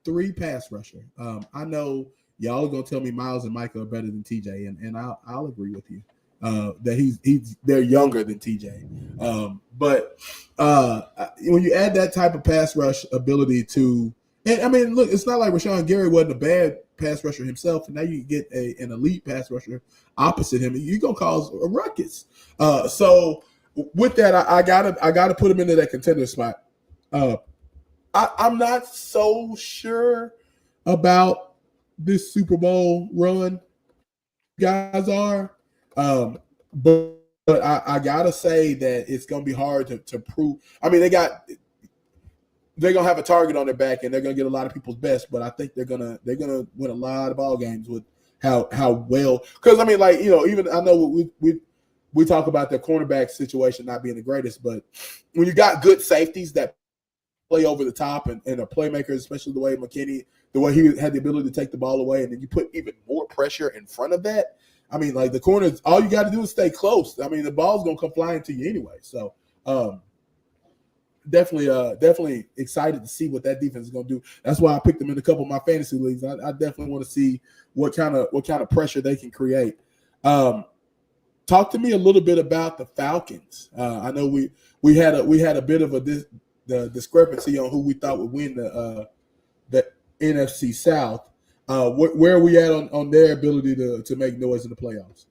3 pass rusher, I know y'all are gonna tell me Miles and Micah are better than TJ, and I'll agree with you that they're younger than TJ. But when you add that type of pass rush ability to, and I mean, look, it's not like Rashawn Gary wasn't a bad pass rusher himself, and now you get an elite pass rusher opposite him, and you're gonna cause a ruckus. So with that, I gotta put him into that contender spot. I'm not so sure about this Super Bowl run guys are, but I gotta say that it's gonna be hard to prove. I mean, they're gonna have a target on their back, and they're gonna get a lot of people's best. But I think they're gonna win a lot of ball games with how well. Because I mean, even I know we talk about the cornerback situation not being the greatest, but when you got good safeties that play over the top and are playmakers, especially the way McKinney, the way he had the ability to take the ball away, and then you put even more pressure in front of that. I mean, the corners, all you got to do is stay close. I mean, the ball's gonna come flying to you anyway. So. Definitely excited to see what that defense is going to do. That's why I picked them in a couple of my fantasy leagues. I definitely want to see what kind of pressure they can create. Talk to me a little bit about the Falcons. I know we had a bit of the discrepancy on who we thought would win the NFC South. Where are we at on their ability to make noise in the playoffs?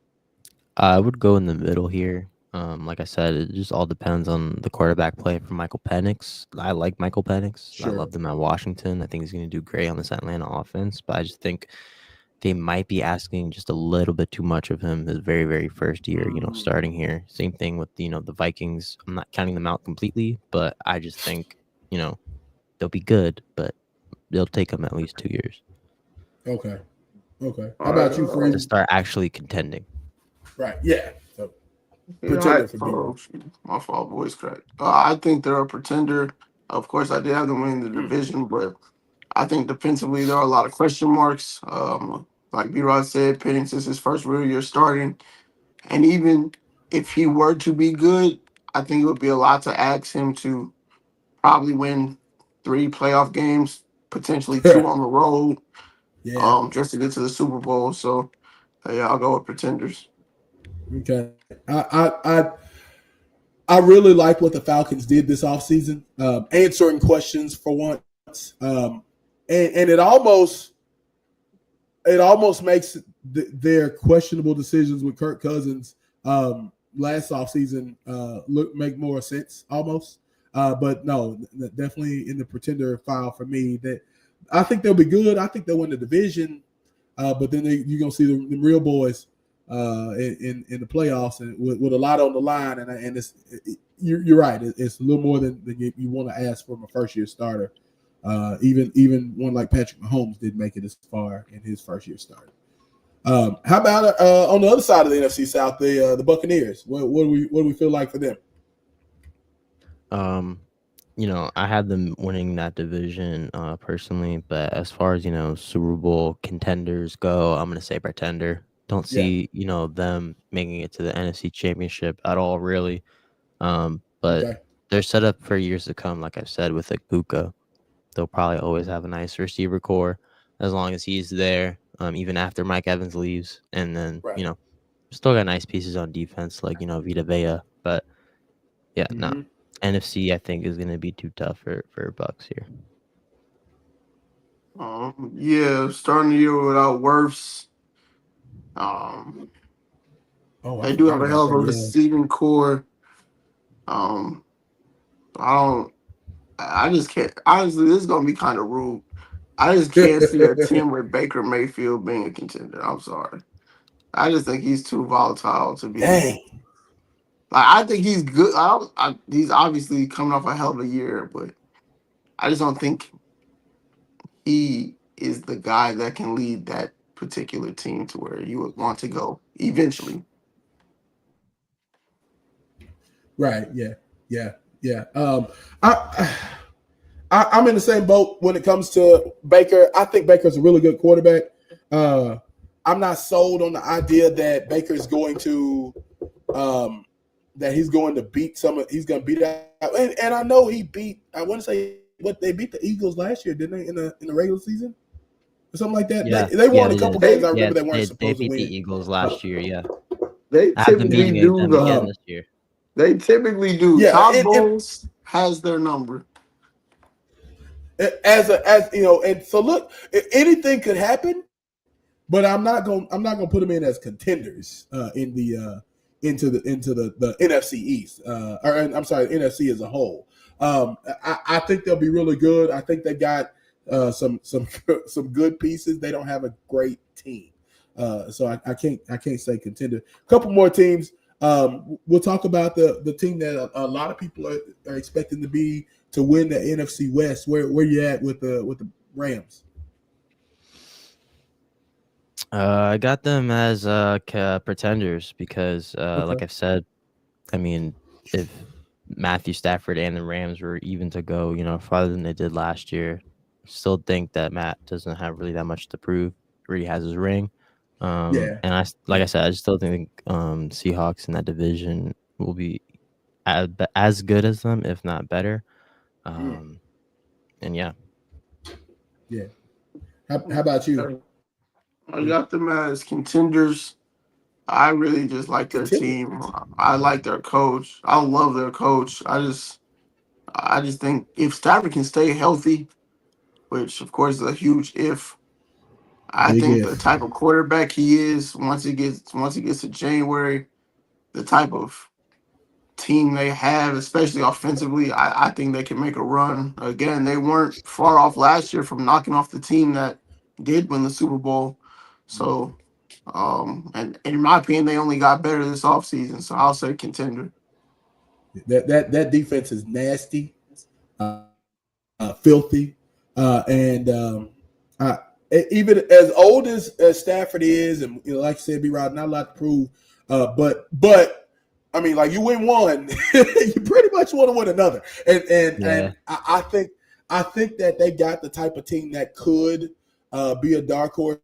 I would go in the middle here. Like I said, it just all depends on the quarterback play for Michael Penix. I like Michael Penix. Sure. I love him at Washington. I think he's going to do great on this Atlanta offense, but I just think they might be asking just a little bit too much of him his very, very first year, starting here. Same thing with, the Vikings. I'm not counting them out completely, but I just think, they'll be good, but they'll take them at least 2 years. Okay. How about you, Freeze? To start actually contending. Right, yeah. So, my fault, voice crack. I think they're a pretender. Of course, I did have them win the division, but I think defensively there are a lot of question marks. Like B-Rod said, Penix is his first real year starting. And even if he were to be good, I think it would be a lot to ask him to probably win 3 playoff games, potentially 2 on the road, just to get to the Super Bowl. So, I'll go with pretenders. Okay. I really like what the Falcons did this offseason, answering questions for once. And it almost makes their questionable decisions with Kirk Cousins last offseason make more sense almost. But no, definitely in the pretender file for me. That I think they'll be good. I think they'll win the division. But then you're gonna see the real boys in the playoffs and with a lot on the line. And you're right. It's a little more than you want to ask from a first year starter. Even one like Patrick Mahomes didn't make it as far in his first year starter. How about on the other side of the NFC South, the Buccaneers? What do we feel like for them? I had them winning that division personally, but as far as Super Bowl contenders go, I'm gonna say pretender. Don't see them making it to the NFC Championship at all, really. But they're set up for years to come. Like I said, with Puka, they'll probably always have a nice receiver core as long as he's there. Even after Mike Evans leaves, and then still got nice pieces on defense like Vita Vea. But yeah, no. NFC, I think, is going to be too tough for Bucks here. Starting the year without Wirfs. They do have a hell of a receiving core. I just can't. Honestly, this is going to be kind of rude. I just can't see a team with Baker Mayfield being a contender. I'm sorry. I just think he's too volatile to be. Dang. I think he's good. He's obviously coming off a hell of a year, but I just don't think he is the guy that can lead that particular team to where you would want to go eventually. Right. Yeah. I'm in the same boat when it comes to Baker. I think Baker's a really good quarterback. I'm not sold on the idea that Baker's going to he's going to beat he's going to beat out. And I know he beat, I want to say, they beat the Eagles last year, didn't they, in the regular season? Or something like that. Yeah. They won a couple games. I remember they weren't to supposed win. They beat the Eagles last year, yeah. They typically do again this year. They typically do. Yeah, Todd Bowles has their number. And so look, anything could happen, but I'm not gonna put them in as contenders into the NFC East, I'm sorry, the NFC as a whole. I think they'll be really good. I think they got some good pieces. They don't have a great team, so I can't say contender. A couple more teams. We'll talk about the team that a lot of people are expecting to win the NFC West. Where you at with the Rams? I got them as pretenders because, like I've said, I mean, if Matthew Stafford and the Rams were even to go, farther than they did last year, still think that Matt doesn't have really that much to prove. He already has his ring. And I still think Seahawks in that division will be as good as them, if not better. And yeah. How about you? I got them as contenders. I really just like their team. I like their coach. I love their coach. I just think if Stafford can stay healthy, which of course is a huge if. I think the type of quarterback he is, once he gets to January, the type of team they have, especially offensively, I think they can make a run. Again, they weren't far off last year from knocking off the team that did win the Super Bowl. So, and in my opinion, they only got better this offseason. So I'll say contender. That defense is nasty, filthy, and even as old as Stafford is, and like you said, B-Rod, not a lot to prove. But I mean, like, you win one, you pretty much want to win another. And I think that they got the type of team that could be a dark horse,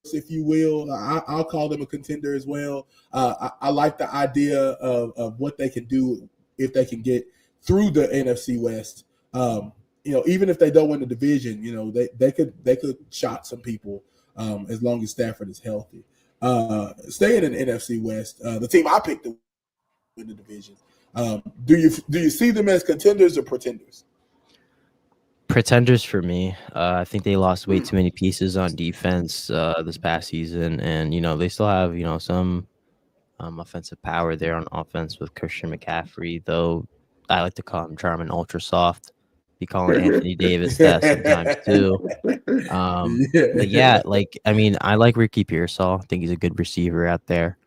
if you will. I'll call them a contender as well. I like the idea of what they can do if they can get through the NFC West. Even if they don't win the division, they could shot some people as long as Stafford is healthy. Staying in the NFC West, the team I picked to win the division. Do you see them as contenders or pretenders? Pretenders for me. I think they lost way too many pieces on defense this past season, and they still have some offensive power there on offense with Christian McCaffrey, though I like to call him Charmin Ultra Soft. Be calling Anthony Davis that sometimes too. But yeah, like I mean, I like Ricky Pearsall. I think he's a good receiver out there.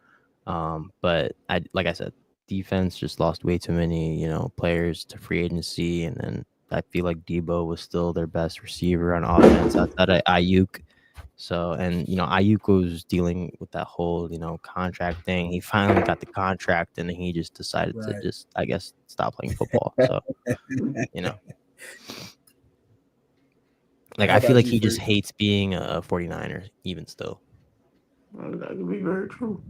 But like I said, defense just lost way too many, players to free agency, and then I feel like Debo was still their best receiver on offense outside of Ayuk. So, and Ayuk was dealing with that whole, contract thing. He finally got the contract, and then he just decided to just, I guess, stop playing football. So, like I feel like he just hates being a 49er, even still. That could be very true.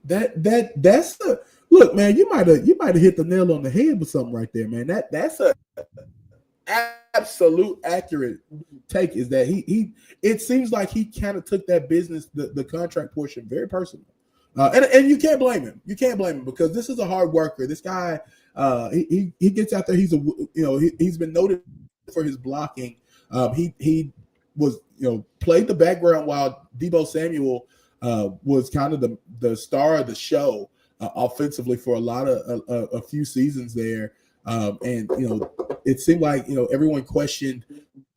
That's the look, man. You might have hit the nail on the head with something right there, man. That's a absolute accurate take. Is that he? It seems like he kind of took that business, the contract portion, very personal, and you can't blame him. You can't blame him because this is a hard worker. This guy, he gets out there. He's he's been noted for his blocking. He was played the background while Debo Samuel was kind of the star of the show offensively for a few seasons there. And it seemed like everyone questioned,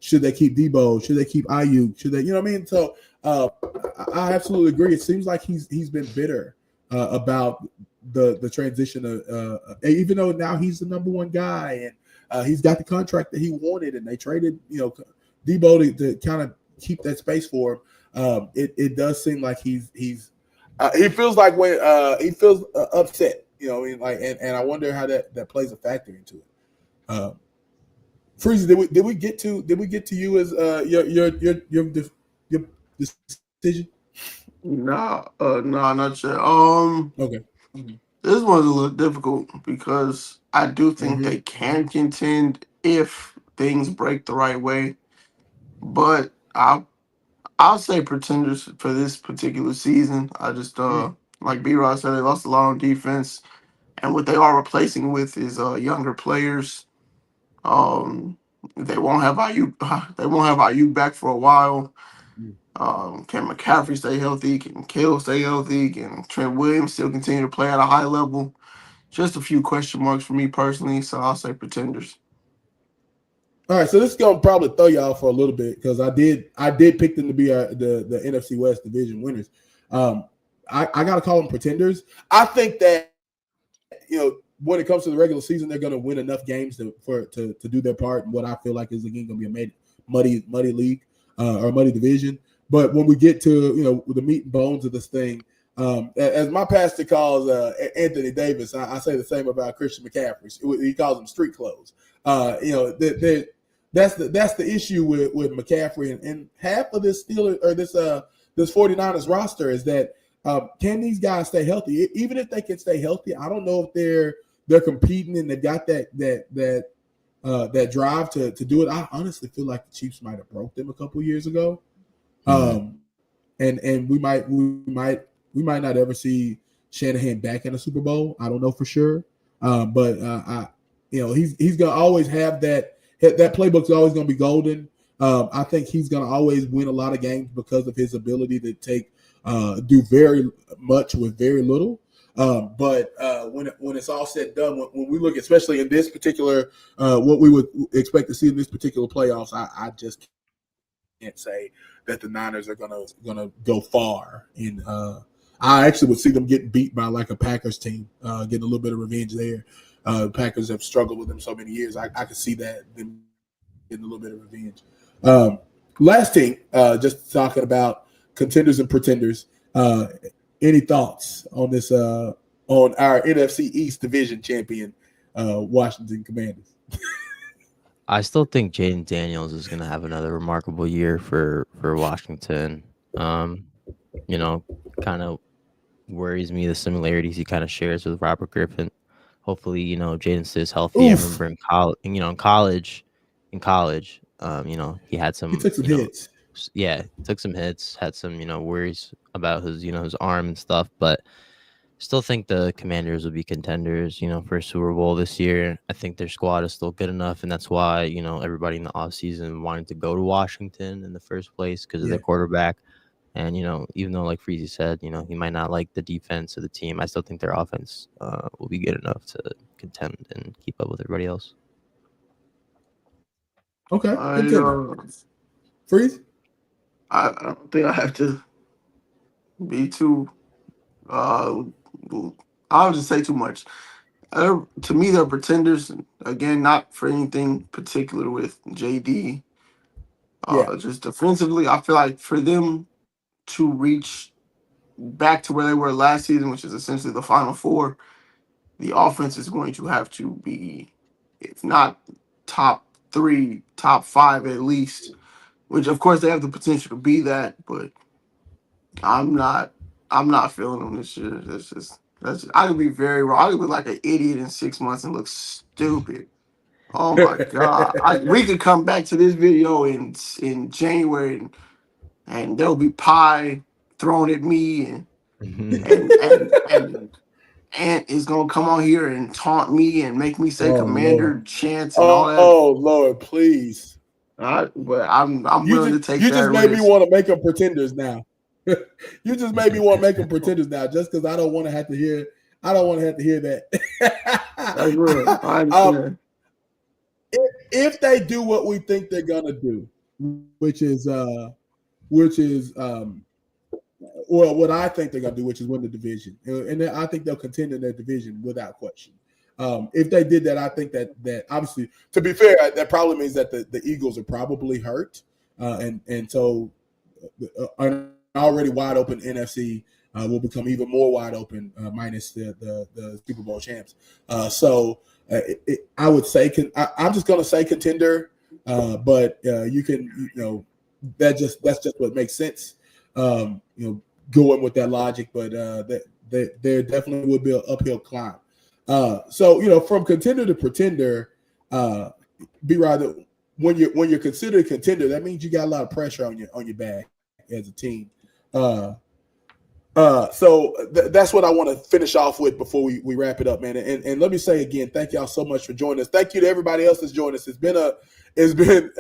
should they keep Debo, should they keep Ayuk, should they, what I mean? So I absolutely agree. It seems like he's been bitter about the transition of even though now he's the number one guy and he's got the contract that he wanted, and they traded Debo to kind of keep that space for him. It does seem like he feels like when he feels upset. And I wonder how that plays a factor into it. Freezy, did we get to you as your decision? No, not yet. Okay. This one's a little difficult because I do think they can contend if things break the right way, but I'll say pretenders for this particular season. I just like B-Rod said, they lost a lot on defense. And what they are replacing with is younger players. They won't have Ayuk. They won't have Ayuk back for a while. Can McCaffrey stay healthy? Can Kittle stay healthy? Can Trent Williams still continue to play at a high level? Just a few question marks for me personally. So I'll say pretenders. All right, so this is gonna probably throw y'all for a little bit because I did pick them to be the NFC West division winners. I gotta call them pretenders. I think that when it comes to the regular season, they're gonna win enough games to do their part in what I feel like is again gonna be a muddy league or muddy division. But when we get to the meat and bones of this thing, as my pastor calls Anthony Davis, I say the same about Christian McCaffrey. He calls them street clothes. That's the issue with McCaffrey and half of this Steelers or this 49ers roster is that can these guys stay healthy? Even if they can stay healthy, I don't know if they're competing and they've got that drive to do it. I honestly feel like the Chiefs might have broke them a couple years ago, and we might not ever see Shanahan back in a Super Bowl. I don't know for sure, but he's gonna always have that playbook's always gonna be golden. I think he's gonna always win a lot of games because of his ability to do very much with very little. But when it's all said and done, when we look, especially in this particular, what we would expect to see in this particular playoffs, I just can't say that the Niners are gonna go far. And I actually would see them getting beat by like a Packers team, getting a little bit of revenge there. Packers have struggled with them so many years. I could see that them getting a little bit of revenge. Last team, just talking about contenders and pretenders. Any thoughts on this? On our NFC East division champion, Washington Commanders? I still think Jaden Daniels is going to have another remarkable year for Washington. Kind of worries me the similarities he kind of shares with Robert Griffin. Hopefully, Jaden stays healthy. Oof. I remember in college, he had some. He took some hits. Yeah, took some hits. Had some, worries about his arm and stuff. But still think the Commanders will be contenders, for a Super Bowl this year. I think their squad is still good enough, and that's why everybody in the offseason wanted to go to Washington in the first place because of their quarterback. And, even though, like Freezy said, he might not like the defense of the team, I still think their offense will be good enough to contend and keep up with everybody else. Okay. Freeze? I don't think I have to be too. I'll just say too much. To me, they're pretenders. Again, not for anything particular with JD. Just defensively, I feel like for them to reach back to where they were last season, which is essentially the Final Four, the offense is going to have to be, if not top 3, top 5 at least. Which, of course, they have the potential to be that, but I'm not feeling them this year. I could be very wrong. I could look like an idiot in 6 months and look stupid. Oh my god! We could come back to this video in January, and there'll be pie thrown at me, and Ant is gonna come on here and taunt me and make me say Commander chants and all that. Oh Lord, please! But I'm willing to take that. You just made me want to make them pretenders now. You just made me want to make them pretenders now, just because I don't want to have to hear. I don't want to have to hear that. That's real. I understand. If they do what we think they're gonna do, which is what I think they're gonna do, which is win the division, and I think they'll contend in their division without question. If they did that, I think that obviously, to be fair, that probably means that the Eagles are probably hurt, and so an already wide open NFC will become even more wide open, minus the Super Bowl champs. So I would say I'm just going to say contender, but you can that's just what makes sense. Going with that logic, but there definitely would be an uphill climb. So from contender to pretender, B-Rod, when you're considered a contender, that means you got a lot of pressure on your back as a team. So that's what I want to finish off with before we wrap it up, man. And let me say again, thank y'all so much for joining us. Thank you to everybody else that's joined us. It's been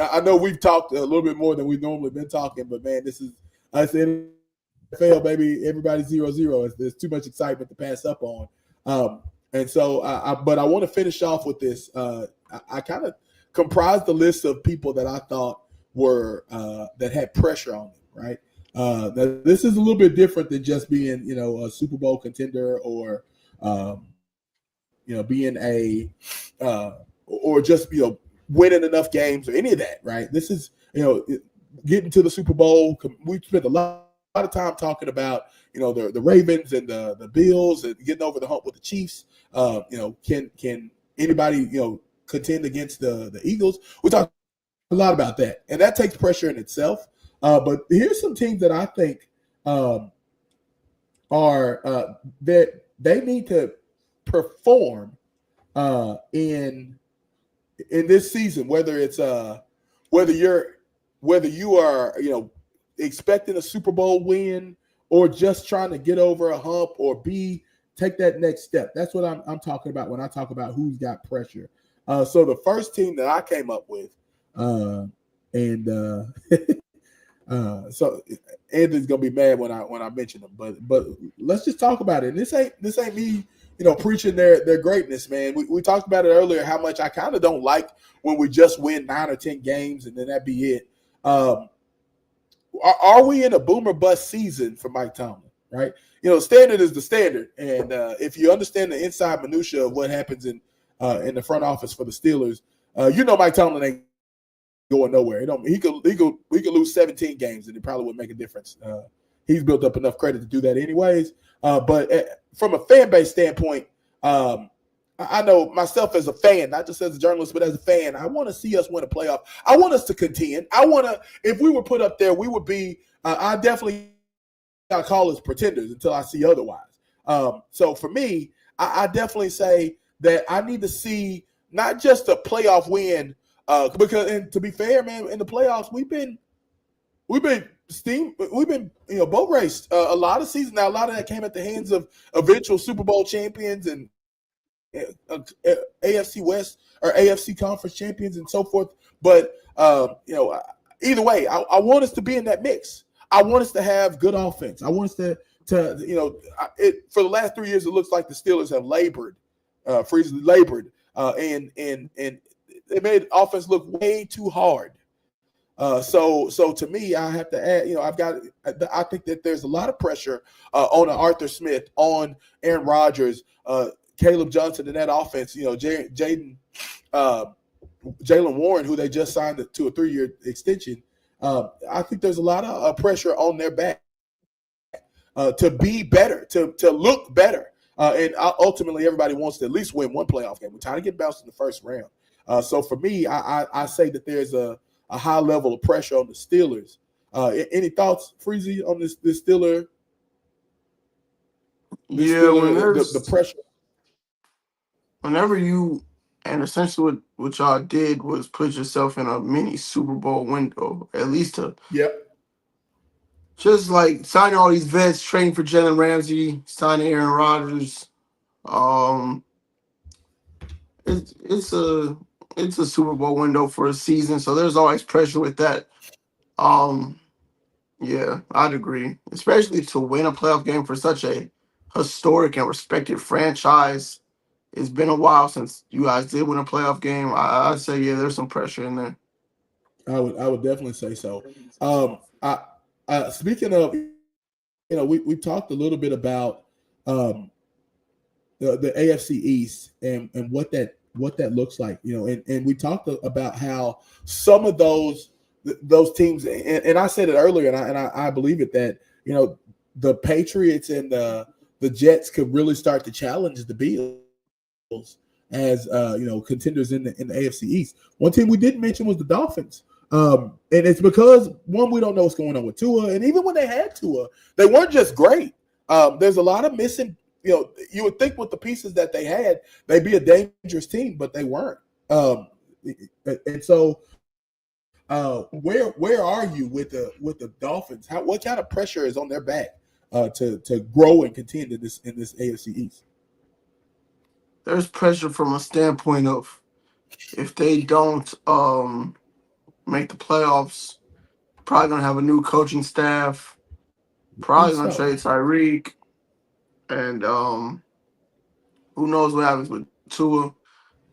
I know we've talked a little bit more than we've normally been talking, but man, this is NFL, baby. Everybody's 0-0. There's too much excitement to pass up on. And so, but I want to finish off with this. I kind of comprised the list of people that I thought were that had pressure on them, right? Now this is a little bit different than just being, a Super Bowl contender or, being or just, winning enough games or any of that, right? This is, getting to the Super Bowl. We spent a lot of time talking about, the Ravens and the Bills and getting over the hump with the Chiefs. Can anybody, contend against the Eagles? We talked a lot about that, and that takes pressure in itself. But here's some teams that I think are that they need to perform in this season, whether it's whether you are expecting a Super Bowl win or just trying to get over a hump or take that next step. That's what I'm talking about when I talk about who's got pressure. So the first team that I came up with, so Anthony's gonna be mad when I mention them, but let's just talk about it. And this ain't me, preaching their greatness, man. We talked about it earlier, how much I kind of don't like when we just win 9 or 10 games and then that be it. Are we in a boomer bust season for Mike Tomlin? Right? Standard is the standard, and if you understand the inside minutia of what happens in the front office for the Steelers, Mike Tomlin ain't going nowhere. He could lose 17 games and it probably wouldn't make a difference. He's built up enough credit to do that anyways. But from a fan base standpoint, I know myself as a fan, not just as a journalist, but as a fan, I want to see us win a playoff. I want us to contend. If we were put up there, we would be. I definitely gotta call us pretenders until I see otherwise. So for me, I definitely say that I need to see not just a playoff win. Because, and to be fair, man, in the playoffs, we've been boat raced a lot of seasons. Now, a lot of that came at the hands of eventual Super Bowl champions and AFC West or AFC conference champions and so forth. But either way, I want us to be in that mix. I want us to have good offense. I want us for the last 3 years, it looks like the Steelers have labored, labored, and they made offense look way too hard. So to me, I have to add, I think that there's a lot of pressure on Arthur Smith, on Aaron Rodgers, Caleb Johnson in that offense. Jalen Warren, who they just signed to a 3-year extension. I think there's a lot of pressure on their back to be better, to look better. And ultimately, everybody wants to at least win one playoff game. We're trying to get bounced in the first round. So for me, I say that there's a high level of pressure on the Steelers. Any thoughts, Freezy, on this Steeler? The pressure. Whenever and essentially what y'all did was put yourself in a mini Super Bowl window, at least to just like signing all these vets, trading for Jalen Ramsey, signing Aaron Rodgers. It's a Super Bowl window for a season, so there's always pressure with that. Yeah, I'd agree, especially to win a playoff game for such a historic and respected franchise. It's been a while since you guys did win a playoff game. I'd say, yeah, there's some pressure in there. I would definitely say so. Speaking of, we talked a little bit about the AFC East and what that looks like, and we talked about how some of those teams, and I said it earlier, and I believe it, that the Patriots and the Jets could really start to challenge the Bills as contenders in the AFC East. One team we didn't mention was the Dolphins. And it's because, one, we don't know what's going on with Tua, and even when they had Tua, they weren't just great. There's a lot of missing. You would think with the pieces that they had, they'd be a dangerous team, but they weren't. And so, where are you with the Dolphins? What kind of pressure is on their back to grow and contend in this AFC East? There's pressure from a standpoint of if they don't make the playoffs, probably gonna have a new coaching staff, probably gonna trade Tyreek, and who knows what happens with Tua.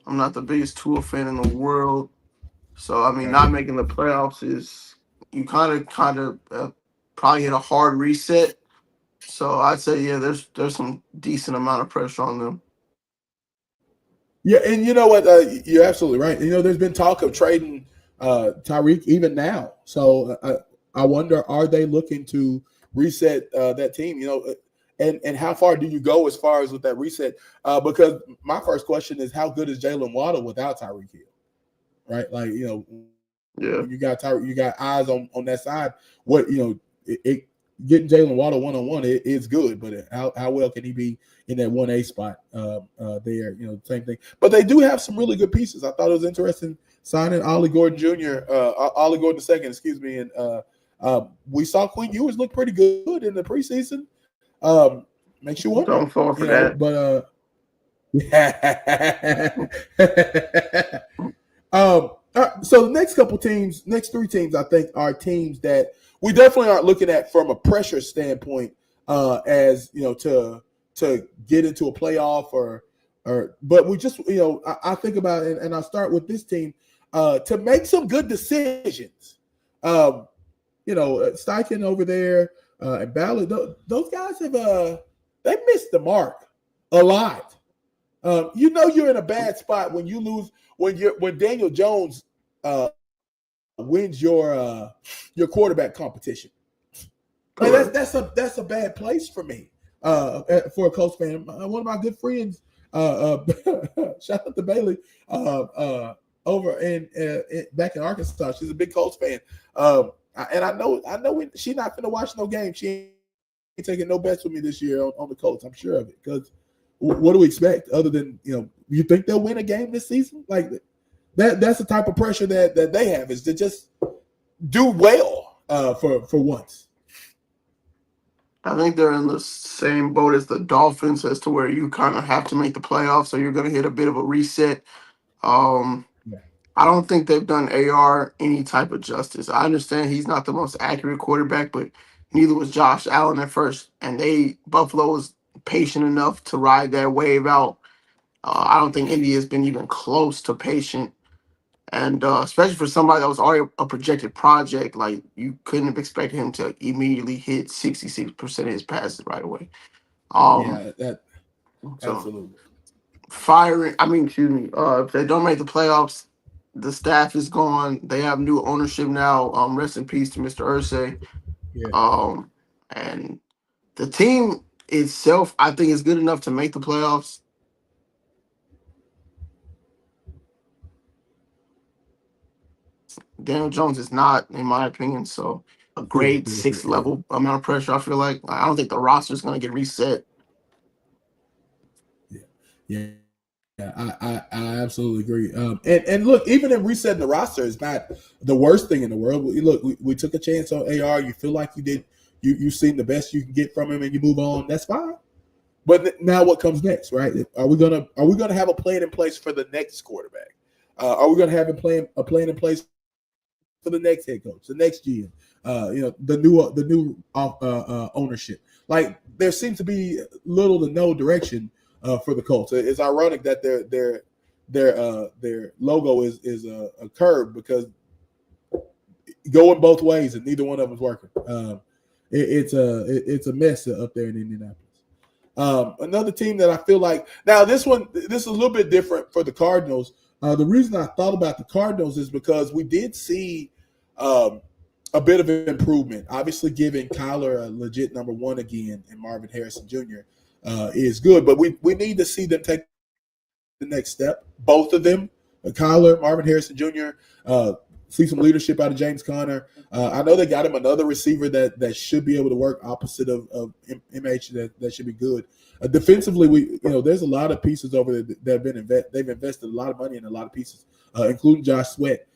I'm not the biggest Tua fan in the world, so I mean, not making the playoffs is, you kind of probably hit a hard reset. So I'd say, yeah, there's some decent amount of pressure on them. Yeah, and you know what? You're absolutely right. There's been talk of trading Tyreek even now. So I wonder, are they looking to reset that team? And how far do you go as far as with that reset? Because my first question is, how good is Jalen Waddle without Tyreek Hill? Right, like yeah, you got Tyreek, you got eyes on that side. What getting Jalen Waddle one-on-one is good, but how well can he be in that 1A spot there? Same thing. But they do have some really good pieces. I thought it was interesting signing Ollie Gordon Jr., Ollie Gordon II, excuse me, and we saw Quinn Ewers look pretty good in the preseason. Makes you wonder. Don't fall for that. But so the next three teams, I think, are teams that we definitely aren't looking at from a pressure standpoint, as to get into a playoff but we just, I think about it, and I'll start with this team, to make some good decisions. Steichen over there, and Ballard, those guys have they missed the mark a lot. You're in a bad spot when you lose, when Daniel Jones wins your quarterback competition. Like that's a bad place for me, for a Colts fan. One of my good friends, shout out to Bailey, over in back in Arkansas. She's a big Colts fan, and I know she's not going to watch no game. She ain't taking no bets with me this year on the Colts. I'm sure of it, because what do we expect other than, you think they'll win a game this season? Like that's the type of pressure that they have, is to just do well for once. I think they're in the same boat as the Dolphins, as to where you kind of have to make the playoffs, so you're going to hit a bit of a reset. I don't think they've done AR any type of justice. I understand he's not the most accurate quarterback, but Neither was Josh Allen at first, and Buffalo was patient enough to ride that wave out. I don't think Indy has been even close to patient, and especially for somebody that was already a projected project, like you couldn't have expected him to immediately hit 66% of his passes right away. Um, Yeah, that so absolutely. firing. I mean, excuse me. If they don't make the playoffs, the staff is gone. They have new ownership now. Rest in peace to Mr. Irsay. Yeah. And the team itself, I think, is good enough to make the playoffs. Daniel Jones is not, in my opinion. So a grade six level amount of pressure. I feel like I don't think the roster is going to get reset. Yeah. I absolutely agree. And look, even in resetting the roster is not the worst thing in the world. Look, we took a chance on AR. You feel like you did. You've seen the best you can get from him, and you move on. That's fine. But now, what comes next, right? Are we gonna have a plan in place for the next quarterback? Are we gonna have a plan in place for the next head coach, the next GM? The new ownership. Like there seems to be little to no direction for the Colts. It's ironic that their logo is a curve because going both ways and neither one of them is working. It's a mess up there in Indianapolis. Another team that I feel like now this is a little bit different for the Cardinals. The reason I thought about the Cardinals is because we did see a bit of improvement. Obviously, giving Kyler a legit number one again and Marvin Harrison Jr. Is good, but we need to see them take the next step. Both of them, Kyler, Marvin Harrison Jr. See some leadership out of James Conner. I know they got him another receiver that should be able to work opposite of MH that should be good. Defensively, there's a lot of pieces over there that have been they've invested a lot of money in a lot of pieces, including Josh Sweat.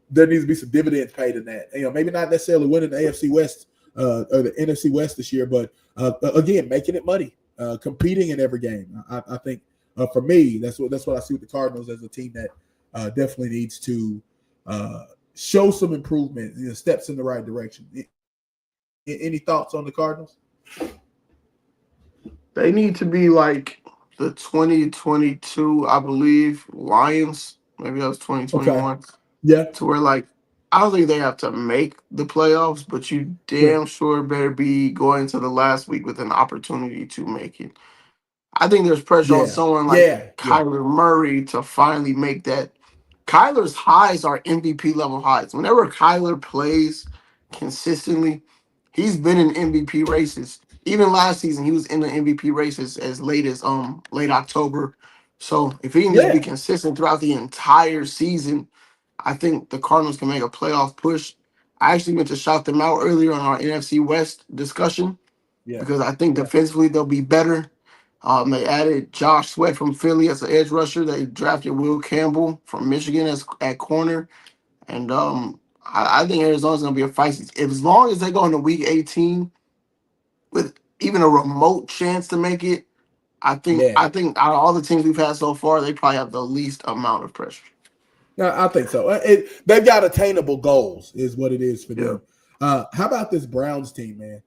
There needs to be some dividends paid in that. Maybe not necessarily winning the AFC West or the NFC West this year, but again, making it money, competing in every game. I think for me, that's what I see with the Cardinals as a team that definitely needs to show some improvement, steps in the right direction. Any thoughts on the Cardinals? They need to be like the 2022, I believe, Lions. Maybe that was 2021. Okay. Yeah. To where, like, I don't think they have to make the playoffs, but you damn sure better be going to the last week with an opportunity to make it. I think there's pressure on someone like Kyler Murray to finally make that. Kyler's highs are MVP level highs. Whenever Kyler plays consistently, he's been in MVP races. Even last season, he was in the MVP races as late as late October. So if he can just be consistent throughout the entire season, I think the Cardinals can make a playoff push. I actually meant to shout them out earlier on our NFC West discussion because I think defensively they'll be better. They added Josh Sweat from Philly as an edge rusher. They drafted Will Campbell from Michigan at corner. And I think Arizona's going to be a feisty. As long as they go into Week 18 with even a remote chance to make it, I think out of all the teams we've had so far, they probably have the least amount of pressure. No, I think so. They've got attainable goals, is what it is for them. How about this Browns team, man?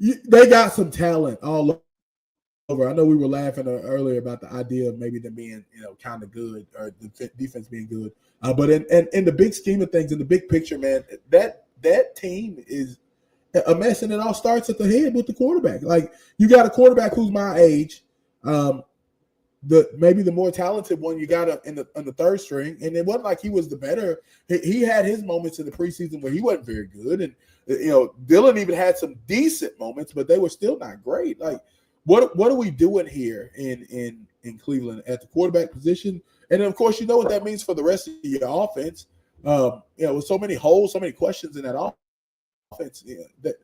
They got some talent all over. I know we were laughing earlier about the idea of maybe them being, kind of good or the defense being good. But in the big scheme of things, in the big picture, man, that team is a mess, and it all starts at the head with the quarterback. Like you got a quarterback who's my age. Maybe the more talented one you got on the third string, and it wasn't like he was the better. He had his moments in the preseason where he wasn't very good, and Dylan even had some decent moments, but they were still not great. Like, what are we doing here in Cleveland at the quarterback position? And then, of course, you know what that means for the rest of your offense. With so many holes, so many questions in that offense, that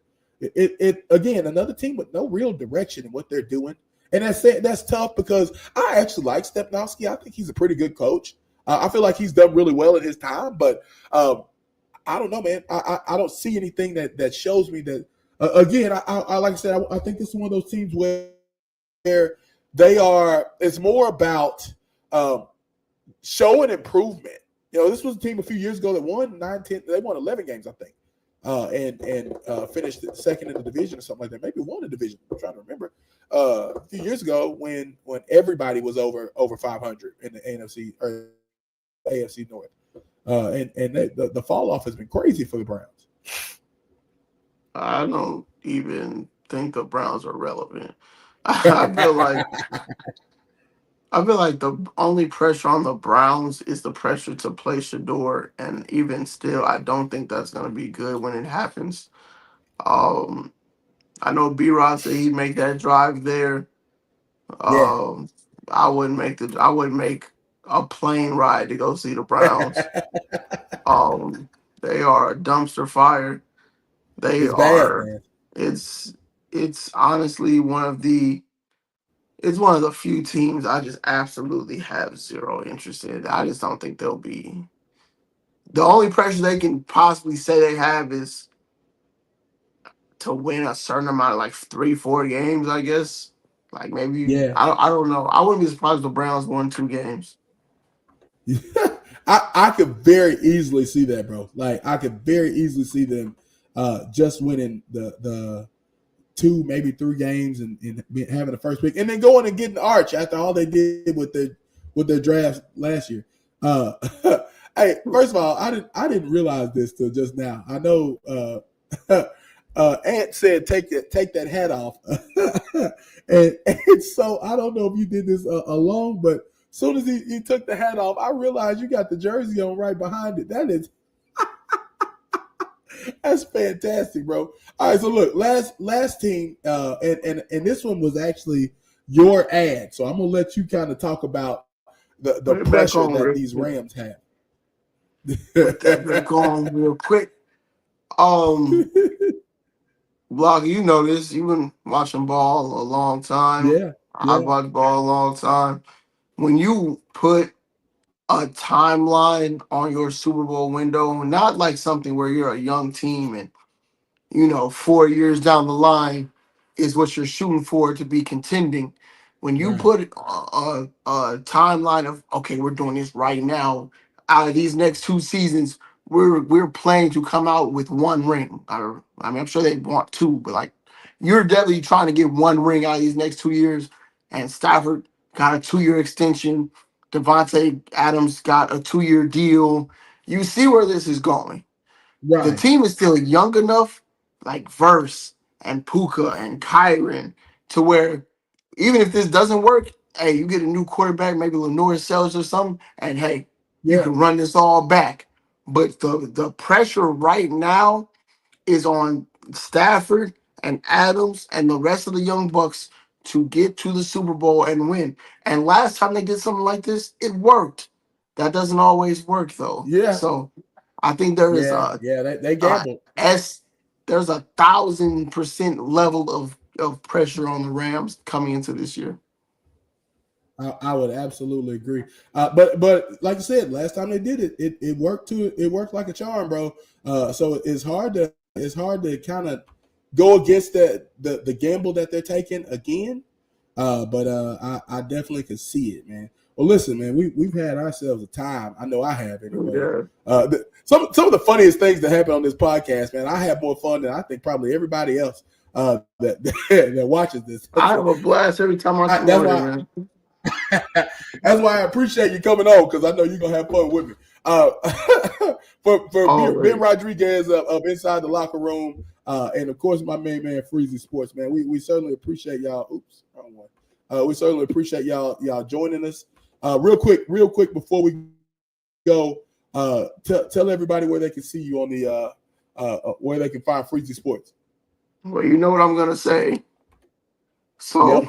it again another team with no real direction in what they're doing. And that's tough because I actually like Stepnowski. I think he's a pretty good coach. I feel like he's done really well in his time, but I don't know, man. I don't see anything that shows me that. Again, I like I said, I think this is one of those teams where they are. It's more about showing improvement This was a team a few years ago that won 9-10. They won 11 games, I think, and finished second in the division or something like that. Maybe won the division. I'm trying to remember. A few years ago when everybody was over 500 in the NFC or AFC North, and the fall off has been crazy for the Browns. I don't even think the Browns are relevant. I feel like the only pressure on the Browns is the pressure to play Shador, and even still, I don't think that's going to be good when it happens. I know B-Rod said he'd make that drive there. Yeah. I wouldn't make a plane ride to go see the Browns. They are a dumpster fire. They It's bad, are. man. It's honestly one of the few teams I just absolutely have zero interest in. I just don't think they'll be. The only pressure they can possibly say they have is to win a certain amount of like 3-4 games, I guess. Like maybe Yeah. I don't know. I wouldn't be surprised if the Browns won 2 games. I could very easily see that, bro. Like I could very easily see them just winning the 2, maybe 3 games and having the first pick, and then going and getting Arch after all they did with their drafts last year. Hey, first of all, I didn't realize this till just now. I know Ant said take that hat off, and so I don't know if you did this alone, but as soon as he took the hat off, I realized you got the jersey on right behind it. That's fantastic, bro. All right, so look, last team, and this one was actually your ad. So I'm gonna let you kind of talk about the pressure that these Rams have. Put that back on real quick. Block, you know this. You've been watching ball a long time. Yeah. I've watched ball a long time. When you put a timeline on your Super Bowl window, not like something where you're a young team and 4 years down the line is what you're shooting for to be contending. When you put a timeline of, okay, we're doing this right now, out of these next 2 seasons, we're planning to come out with 1 ring. I mean, I'm sure they want 2, but like you're definitely trying to get 1 ring out of these next 2 years. And Stafford got a 2-year extension. Devontae Adams got a 2-year deal. You see where this is going. Right. The team is still young enough, like Verse and Puka and Kyron, to where even if this doesn't work, hey, you get a new quarterback, maybe Lenore Sellers or something, and hey, you can run this all back. But the pressure right now is on Stafford and Adams and the rest of the young Bucks to get to the Super Bowl and win. And last time they did something like this, it worked. That doesn't always work though. Yeah. So I think there is they gambled. There's 1,000% level of pressure on the Rams coming into this year. I would absolutely agree. But like I said, last time they did it, it worked it worked like a charm, bro. So it's hard to kind of go against the gamble that they're taking again. But I definitely could see it, man. Well, listen, man, we've had ourselves a time. I know I have anyway. Yeah. Some of the funniest things that happen on this podcast, man. I have more fun than I think probably everybody else that watches this. I have a blast every time I come on, man. That's why I appreciate you coming on, because I know you're gonna have fun with me. For Ben Rodriguez of Inside the Locker Room, and of course my main man Freezy Sports, man. We certainly appreciate y'all. Oops, wrong one. We certainly appreciate y'all joining us. Real quick before we go, tell everybody where they can see you on the where they can find Freezy Sports. Well, you know what I'm gonna say. So,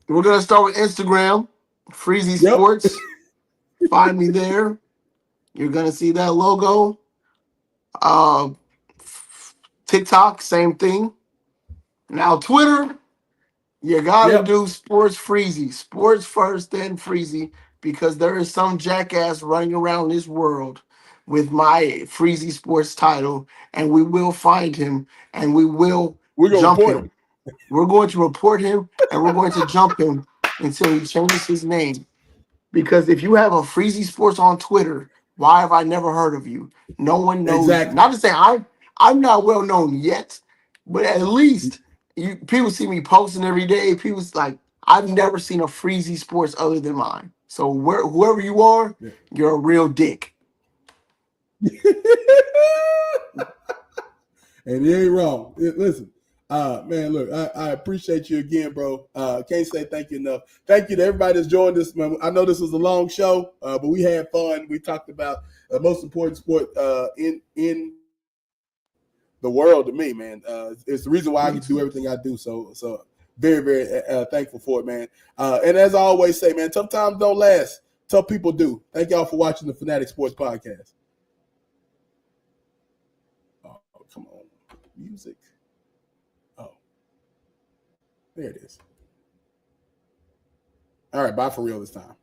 we're gonna start with Instagram, Freezy Sports. Find me there. You're gonna see that logo. TikTok, same thing. Now Twitter, you gotta do Sports Freezy. Sports first, then Freezy, because there is some jackass running around this world with my Freezy Sports title, and we will find him, and we're gonna jump him. We're going to report him, and we're going to jump him until he changes his name. Because if you have a Freezy Sports on Twitter, why have I never heard of you? No one knows you. Exactly. Not to say I'm not well known yet, but at least people see me posting every day. People's like, I've never seen a Freezy Sports other than mine. So whoever you are, you're a real dick. And it ain't wrong. Listen, man, look, I appreciate you again, bro. Can't say thank you enough. Thank you to everybody that's joined us, man. I know this was a long show, but we had fun. We talked about the most important sport in the world to me, man. It's the reason why I can do everything I do. So very, very thankful for it, man. And as I always say, man, tough times don't last. Tough people do. Thank y'all for watching the Fanatic Sports Podcast. Oh, come on. Music. Oh, there it is. All right, bye for real this time.